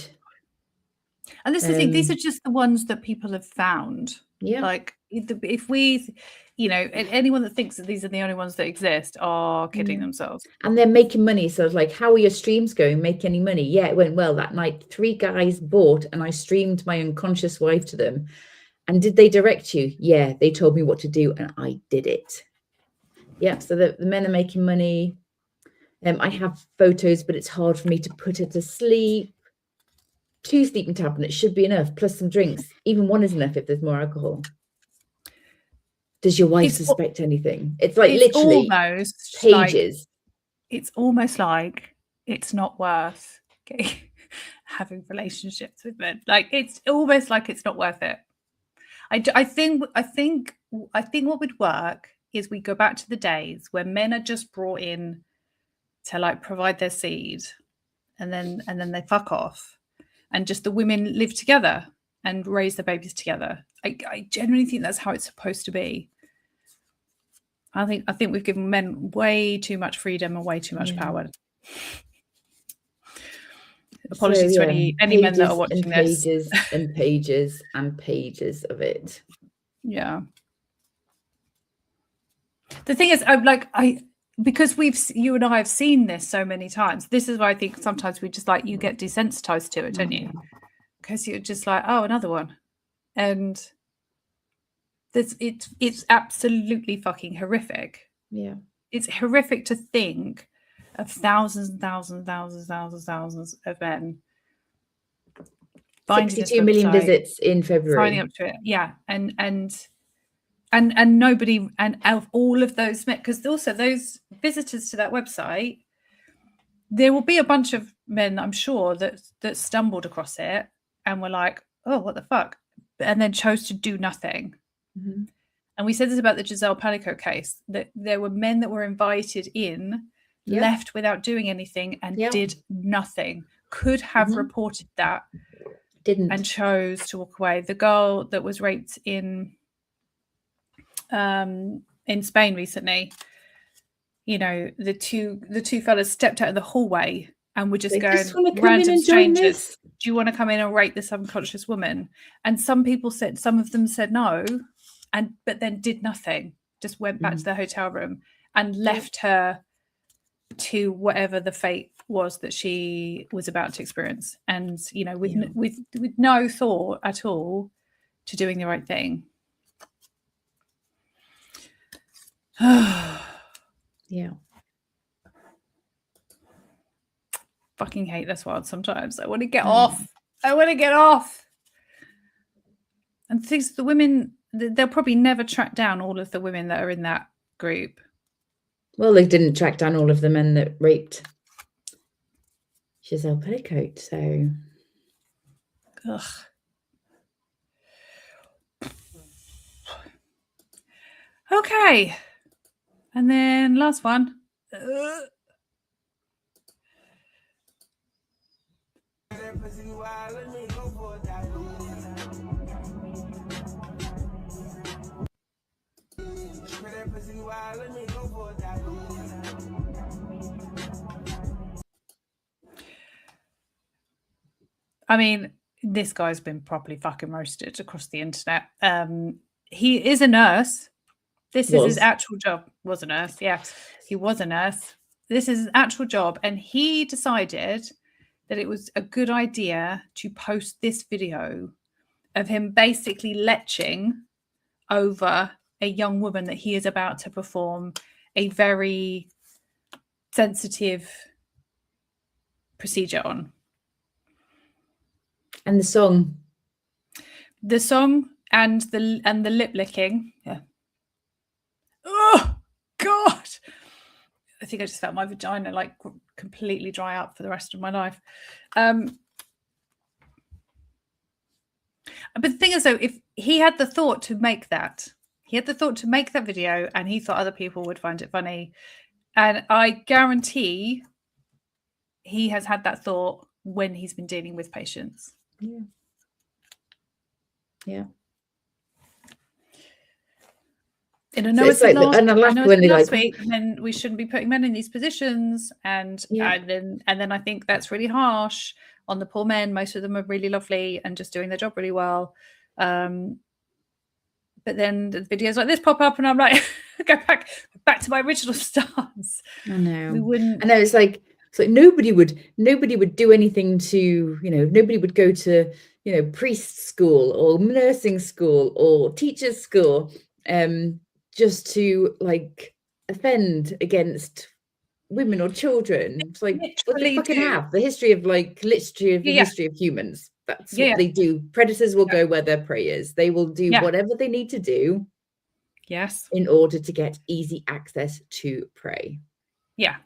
and this is the thing, these are just the ones that people have found. Yeah, like if we, you know, anyone that thinks that these are the only ones that exist are kidding themselves. And they're making money. So it's like, how are your streams going? Make any money? Yeah, it went well that night. 3 guys bought, and I streamed my unconscious wife to them. And did they direct you? Yeah, they told me what to do, and I did it. Yeah, so the men are making money. I have photos, but it's hard for me to put her to sleep. 2 sleeping tablets should be enough, plus some drinks. Even 1 is enough if there's more alcohol. Does your wife suspect anything? It's like literally almost pages. It's almost like it's not worth having relationships with men. Like, it's almost like it's not worth it. I think what would work is we go back to the days where men are just brought in to like provide their seed, and then they fuck off, and just the women live together and raise their babies together. I genuinely think that's how it's supposed to be. I think we've given men way too much freedom and way too much power. Apologies to any men that are watching this. Pages and pages and pages of it. Yeah. The thing is, because you and I have seen this so many times. This is why I think sometimes we just like, you get desensitized to it, don't you? Because you're just like, oh, another one, and it's absolutely fucking horrific. Yeah, it's horrific to think of thousands and thousands of men. 62 million visits in February. Signing up to it, yeah, and nobody, and of all of those men, because also those visitors to that website, there will be a bunch of men, I'm sure, that stumbled across it and were like, oh, what the fuck, and then chose to do nothing. Mm-hmm. And we said this about the Giselle Panico case, that there were men that were invited in, left without doing anything, and did nothing. Could have reported that, didn't, and chose to walk away. The girl that was raped in Spain recently, you know, the two fellas stepped out of the hallway and were just going, random strangers, do you want to come in and rape this unconscious woman? And some of them said no, but then did nothing, just went back to the hotel room and left her to whatever the fate was that she was about to experience, and you know, with no thought at all to doing the right thing. Yeah. Fucking hate this world sometimes. I want to get off. I want to get off. And things, the women, they'll probably never track down all of the women that are in that group. Well, they didn't track down all of the men that raped Giselle Petticoat, so. Ugh. Okay. And then last one. I mean, this guy's been properly fucking roasted across the internet. He is a nurse. This is his actual job. Was a nurse, yeah. He was a nurse. This is his actual job. And he decided that it was a good idea to post this video of him basically leching over a young woman that he is about to perform a very sensitive procedure on. And the song and the lip licking. Yeah. Oh God! I think I just felt my vagina like completely dry up for the rest of my life. But the thing is, though, if he had the thought to make that, video, and he thought other people would find it funny, and I guarantee he has had that thought when he's been dealing with patients. Yeah. Yeah. And I know it's like last week, and then we shouldn't be putting men in these positions, and then I think that's really harsh on the poor men. Most of them are really lovely and just doing their job really well. But then the videos like this pop up, and I'm like, go back to my original stance. I know. We wouldn't. I know it's like nobody would do anything to, you know, nobody would go to, you know, priest school or nursing school or teacher's school, just to like offend against women or children. It's like, what they Literally fucking do. have? The history of Yeah. history of humans. That's Yeah. what they do. Predators will go where their prey is. They will do whatever they need to do. Yes. In order to get easy access to prey. Yeah.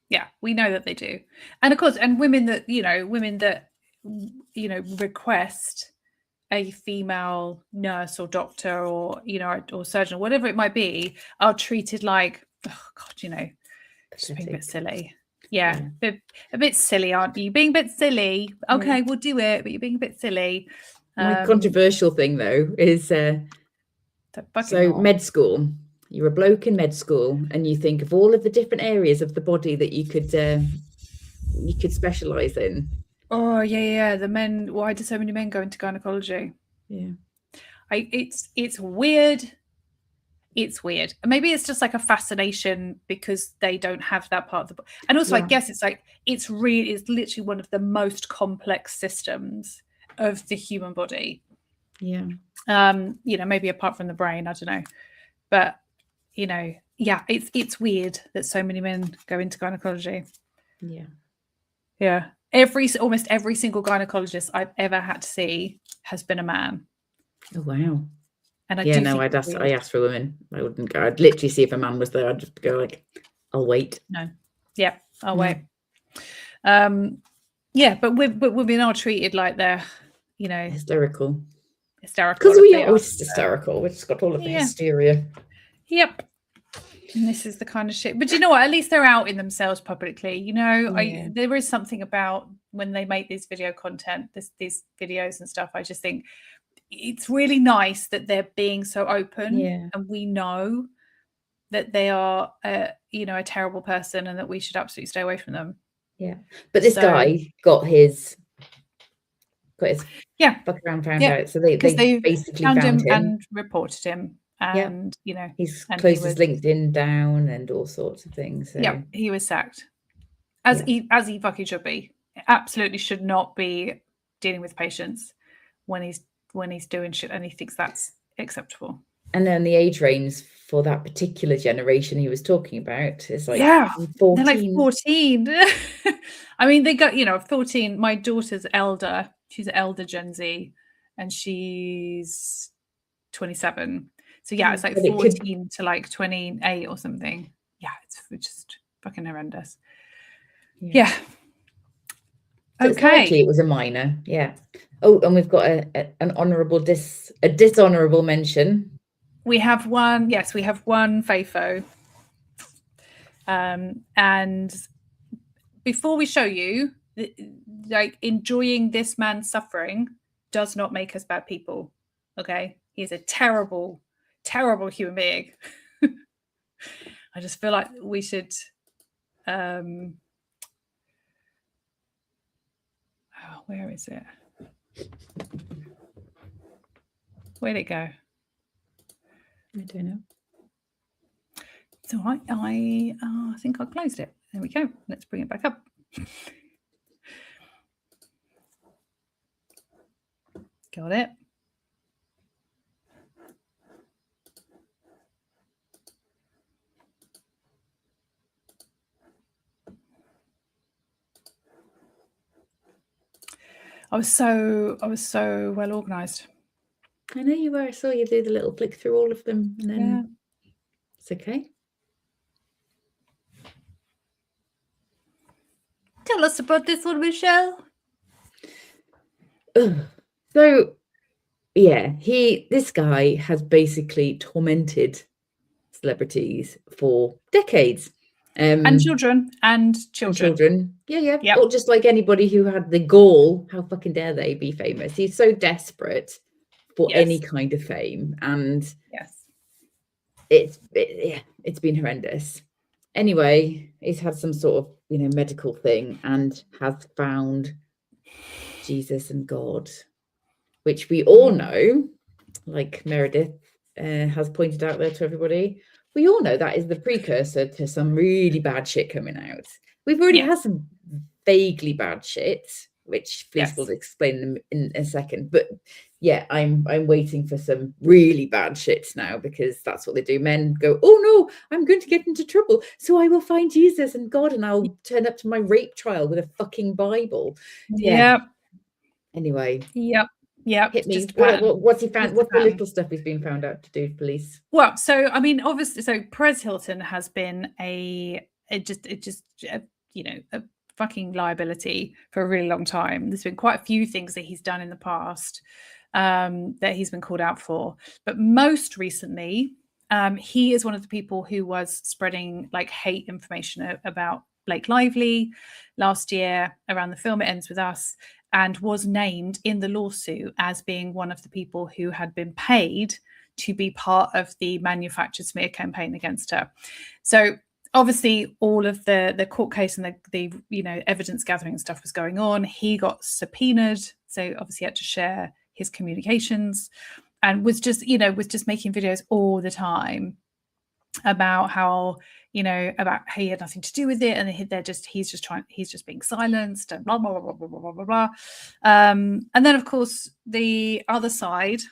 Yeah. We know that they do. And of course, and women that request a female nurse or doctor or, or surgeon, or whatever it might be, are treated like, oh God, just being a bit silly. Yeah. A bit silly, aren't you? Being a bit silly. Okay, we'll do it, but you're being a bit silly. My controversial thing, though, is med school. You're a bloke in med school, and you think of all of the different areas of the body that you could specialize in. Oh yeah. The men. Why do so many men go into gynecology? Yeah, it's weird. It's weird. Maybe it's just like a fascination because they don't have that part of the body. And also, I guess it's like it's literally one of the most complex systems of the human body. Yeah. Maybe apart from the brain, I don't know, but it's weird that so many men go into gynecology. Yeah. Almost every single gynecologist I've ever had to see has been a man. Oh wow. And I asked for women. I wouldn't go. I'd literally see if a man was there. I'd just go like, I'll wait. No. Yeah, I'll wait. But women are treated like they're, hysterical. Because we are always hysterical. We've just got all of the hysteria. Yep. And this is the kind of shit. But you know what? At least they're out in themselves publicly. There is something about when they make this video content, these videos and stuff. I just think it's really nice that they're being so open, and we know that they are, a terrible person, and that we should absolutely stay away from them. Yeah, but this guy got his fuck around found out. So they basically found him and reported him, and he's closed his LinkedIn down and all sorts of things. So. Yeah, he was sacked, as he fucking should be. Absolutely should not be dealing with patients when he's doing shit and he thinks that's acceptable. And then the age range for that particular generation he was talking about is like 14. They're like 14. I mean, they got 14. My daughter's elder. She's an elder Gen Z, and she's 27. So it's like 14 to like 28 or something. Yeah, it's just fucking horrendous. Yeah. So okay. It was a minor. Yeah. Oh, and we've got a dishonorable mention. We have one. Yes, we have one FAFO. And before we show you, like, enjoying this man's suffering does not make us bad people. Okay, he's a terrible, terrible human being. I just feel like we should. Where is it? Where'd it go? I don't know. It's all right. I think I closed it. There we go. Let's bring it back up. Got it. I was so well organized. I know you were. I saw you do the little flick through all of them, and then it's okay. Tell us about this one, Michelle. So, this guy has basically tormented celebrities for decades. And children. Yeah. Or just like anybody who had the gall, how fucking dare they be famous? He's so desperate for any kind of fame, and it's been horrendous. Anyway, he's had some sort of medical thing and has found Jesus and God, which we all know, like Meredith has pointed out there to everybody. We all know that is the precursor to some really bad shit coming out. We've already had some vaguely bad shit which Fleece will explain in a second. But yeah, I'm waiting for some really bad shit now, because that's what they do. Men go, oh no, I'm going to get into trouble, so I will find Jesus and God, and I'll turn up to my rape trial with a fucking Bible. Yeah. Anyway. Yep. Hit me. What's he found? What's the little stuff he's been found out to do, Police? Well, so I mean, obviously, so Perez Hilton has been a fucking liability for a really long time. There's been quite a few things that he's done in the past that he's been called out for, but most recently, he is one of the people who was spreading like hate information about Blake Lively last year around the film It Ends With Us, and was named in the lawsuit as being one of the people who had been paid to be part of the manufactured smear campaign against her. So obviously all of the court case and the evidence gathering stuff was going on. He got subpoenaed, so obviously had to share his communications, and was just making videos all the time about how about how he had nothing to do with it, and he's just being silenced, and blah blah blah blah blah blah blah. And then of course the other side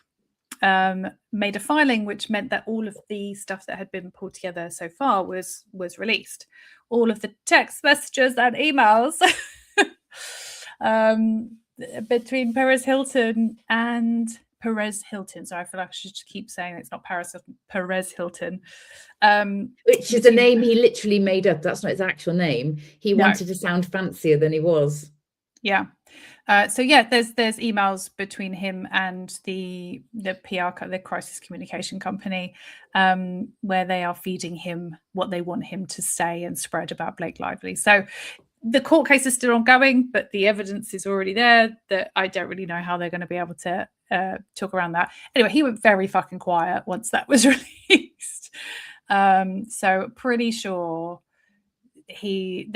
made a filing, which meant that all of the stuff that had been pulled together so far was released. All of the text messages and emails between Perez Hilton and Perez Hilton. So I feel like I should keep saying it's not Paris Hilton, Perez Hilton. Which is a name he literally made up. That's not his actual name. He wanted to sound fancier than he was. Yeah. So yeah, there's emails between him and the PR, the crisis communication company, where they are feeding him what they want him to say and spread about Blake Lively. So the court case is still ongoing, but the evidence is already there. That I don't really know how they're going to be able to talk around that. Anyway, he went very fucking quiet once that was released. So pretty sure he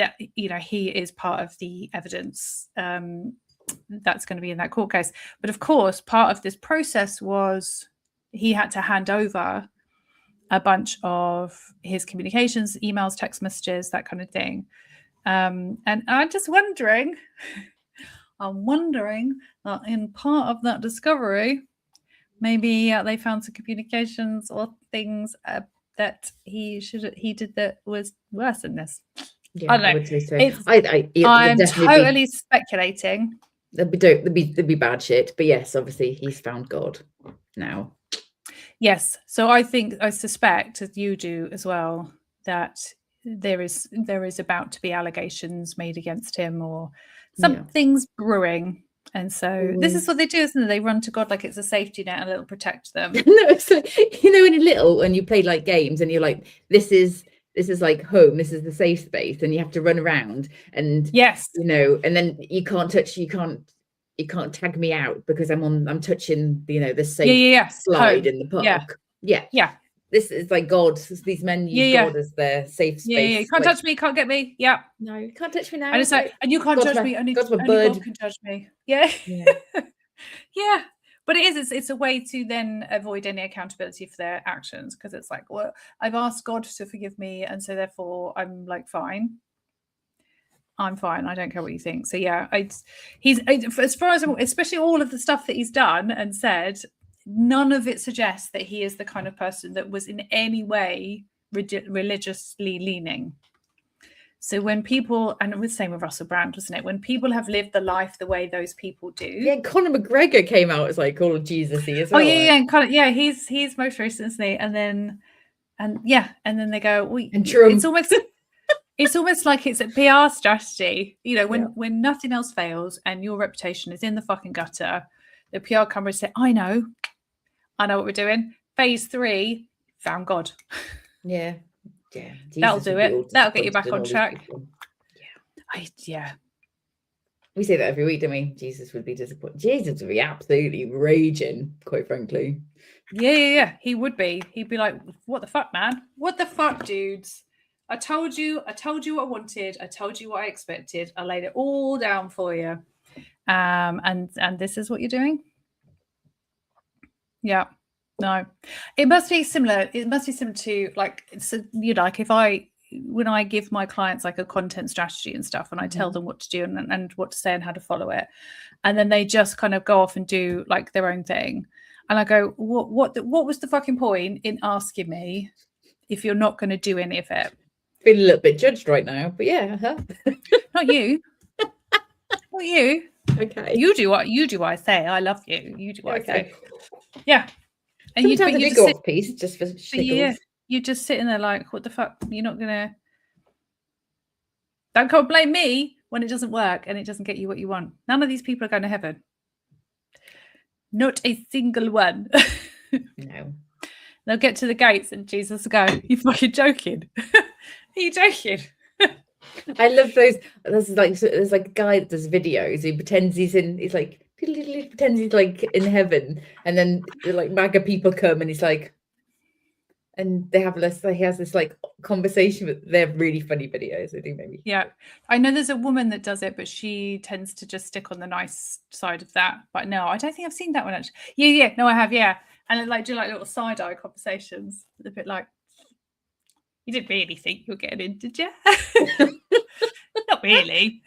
is part of the evidence that's going to be in that court case. But of course, part of this process was he had to hand over a bunch of his communications, emails, text messages, that kind of thing. And I'm just wondering, that in part of that discovery, maybe they found some communications or things that he did that was worse than this. Yeah, I don't know. I would say so. I'm totally speculating. There'd be bad shit, but yes, obviously he's found God now. Yes, so I suspect, as you do as well, that there is about to be allegations made against him, or something's brewing. And so this is what they do, isn't it? They run to God like it's a safety net and it'll protect them. No, it's like, when you're little and you play like games and you're like, this is like home, this is the safe space, and you have to run around and and then you can't tag me out because I'm touching the safe slide in the park. Yeah. This is like God. These men use God as their safe space. Yeah. You can't touch me, can't get me. Yeah. No, you can't touch me now. And it's like, and you can't judge me. Only God can judge me. Yeah. Yeah. But it's a way to then avoid any accountability for their actions, because it's like, well, I've asked God to forgive me, and so therefore I'm like fine. I'm fine. I don't care what you think. So yeah, he's as far as especially all of the stuff that he's done and said, none of it suggests that he is the kind of person that was in any way religiously leaning. So when people, and it was the same with Russell Brand, wasn't it? When people have lived the life the way those people do. Yeah, Conor McGregor came out as like all Jesus-y as well. Oh yeah, and Conor, he's most recent, isn't he? And then they go, and Trump. It's almost like it's a PR strategy. When nothing else fails and your reputation is in the fucking gutter, the PR companies say, I know what we're doing. Phase 3, found God. Yeah. That'll do it. That'll get you back on track. We say that every week, don't we? Jesus would be disappointed. Jesus would be absolutely raging, quite frankly. Yeah. He would be. He'd be like, what the fuck, man? What the fuck, dudes? I told you what I wanted. I told you what I expected. I laid it all down for you. And this is what you're doing? No, it must be similar. It must be similar to like if I when I give my clients like a content strategy and stuff, and I tell them what to do and what to say and how to follow it, and then they just kind of go off and do like their own thing, and I go, what was the fucking point in asking me if you're not going to do any of it? Feel a little bit judged right now, but yeah, Not you. Not you. Okay. You do what I say. I love you. You do what I say. Yeah. And sometimes I do go off piece just for shiggles. You're just sitting there like, what the fuck? You're not gonna. Don't come blame me when it doesn't work and it doesn't get you what you want. None of these people are going to heaven. Not a single one. No. They'll get to the gates and Jesus will go, you fucking joking? Are you joking? I love those. There's like a guy that does videos. He pretends he's like pretends he's like in heaven, and then like MAGA people come and he's like, and they have this. He has this like conversation with. They're really funny videos. I think maybe. Yeah, I know there's a woman that does it, but she tends to just stick on the nice side of that. But no, I don't think I've seen that one actually. Yeah, no, I have. Yeah, and like do like little side eye conversations, a bit like. You didn't really think you were getting in, did you? Not really.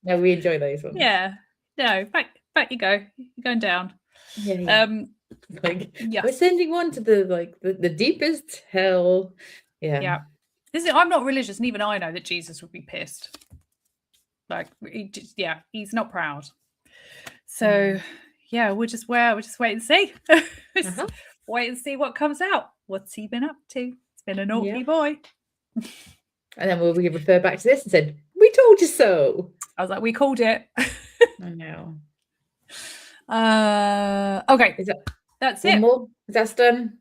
No, we enjoy those ones. Yeah. No, back you go. You're going down. Yeah. Like we're sending one to the deepest hell. Yeah. Yeah. I'm not religious, and even I know that Jesus would be pissed. Like he's not proud. So we'll just wait and see. Wait and see what comes out. What's he been up to? Been a naughty boy. And then we refer back to this and said, we told you so. I was like, we called it. I know. Okay. That's it. More? That's done?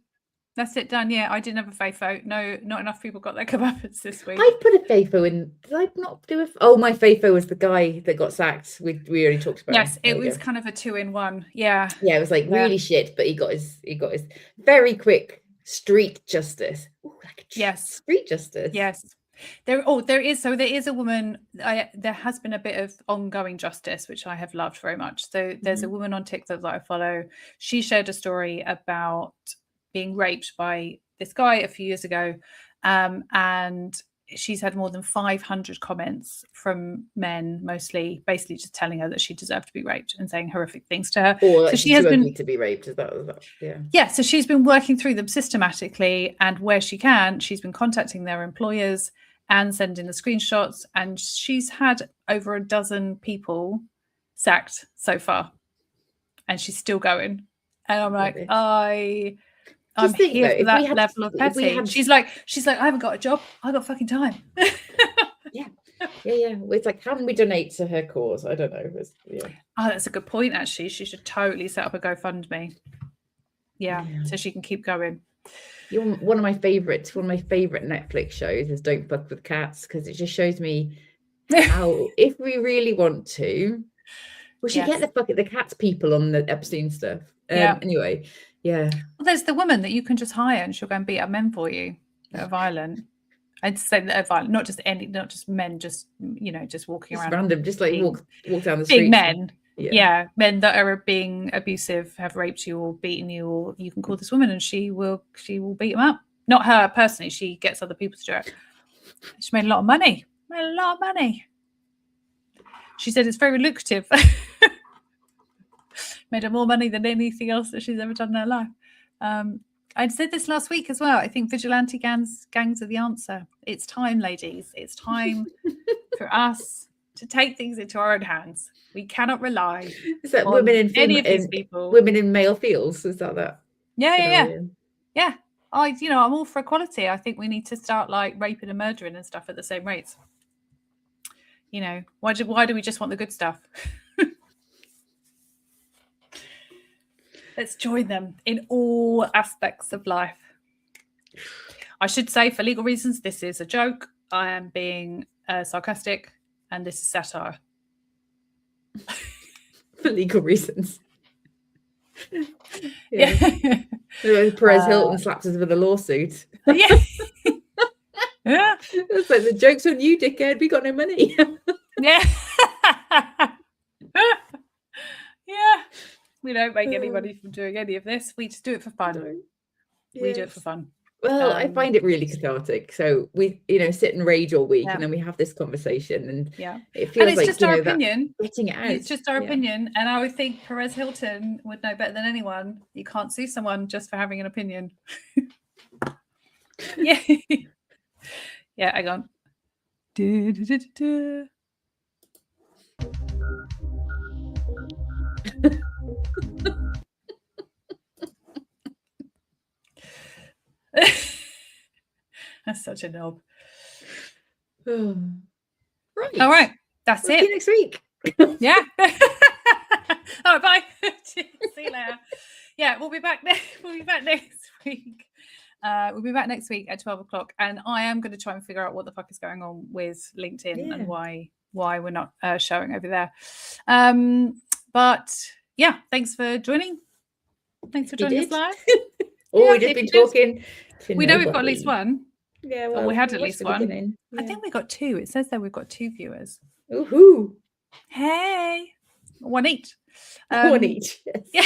That's it done. Yeah, I didn't have a FAFO. No, not enough people got their comeuppance this week. I put a FAFO in. Did I not do it? Oh, my FAFO was the guy that got sacked. We already talked about. Yes, it was kind of a 2-in-1. Yeah. Yeah, it was like really shit, but he got his very quick street justice. Ooh, like street justice. Yes. There is a woman. There has been a bit of ongoing justice, which I have loved very much. So there's a woman on TikTok that I follow. She shared a story about being raped by this guy a few years ago, and she's had more than 500 comments from men, mostly basically just telling her that she deserved to be raped and saying horrific things to her. Or so she has been to be raped. Is that yeah. So she's been working through them systematically, and where she can, she's been contacting their employers and sending the screenshots, and she's had over a dozen people sacked so far, and she's still going. And I'm like, I'm here for that level of petty. She's like, I haven't got a job. I got fucking time. Yeah. It's like, how can we donate to her cause? I don't know. Oh, that's a good point. Actually, she should totally set up a GoFundMe. Yeah, so she can keep going. One of my favorite Netflix shows is Don't Fuck with Cats, because it just shows me how if we really want to, we should get the cats people on the Epstein stuff. Anyway. Yeah. Well, there's the woman that you can just hire and she'll go and beat up men for you that are violent. I'd say that are violent, not just men, just just walking around. Random, just like walk down the street. Big men. Yeah, men that are being abusive, have raped you or beaten you, or you can call this woman and she will beat them up. Not her personally, she gets other people to do it. She made a lot of money. She said it's very lucrative. Made her more money than anything else that she's ever done in her life. I said this last week as well. I think vigilante gangs are the answer. It's time, ladies. It's time for us to take things into our own hands. We cannot rely on women in any of these people. Women in male fields. Is that? Yeah. I'm all for equality. I think we need to start like raping and murdering and stuff at the same rates. Why do we just want the good stuff? Let's join them in all aspects of life. I should say, for legal reasons, this is a joke. I am being sarcastic, and this is satire. For legal reasons. Yeah. Perez Hilton slaps us with a lawsuit. Yeah. It's like, the joke's on you, dickhead. We got no money. Yeah. Yeah. We don't make any money from doing any of this. We just do it for fun. We do it for fun. Well, I find it really cathartic. So we, sit and rage all week, and then we have this conversation, and it feels it's like just our opinion. Getting it out. It's just our opinion, and I would think Perez Hilton would know better than anyone. You can't sue someone just for having an opinion. Yeah, yeah. Hang on. That's such a knob. Right. All right. That's See it. you next week. Yeah. All right. Bye. See you later. Yeah, we'll be back next week. We'll be back next week at 12 o'clock, and I am going to try and figure out what the fuck is going on with LinkedIn and why we're not showing over there. But yeah, thanks for joining. Thanks for joining us live. We've just been talking. We know we've got at least one. Yeah, well, we had at least one. Yeah. I think we got two. It says that we've got 2 viewers. Woohoo! Hey, one each. One each. Yes. Yeah.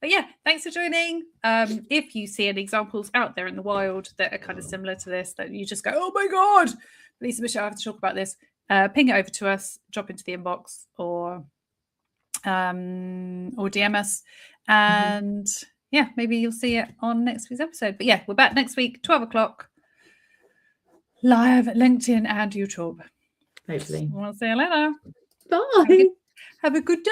But yeah, thanks for joining. If you see any examples out there in the wild that are kind of similar to this, that you just go, oh my God, Lisa Michelle, I have to talk about this, ping it over to us, drop into the inbox or DM us. And yeah, maybe you'll see it on next week's episode. But yeah, we're back next week, 12 o'clock, live at LinkedIn and YouTube. Hopefully. We'll see you later. Bye. Have a good day.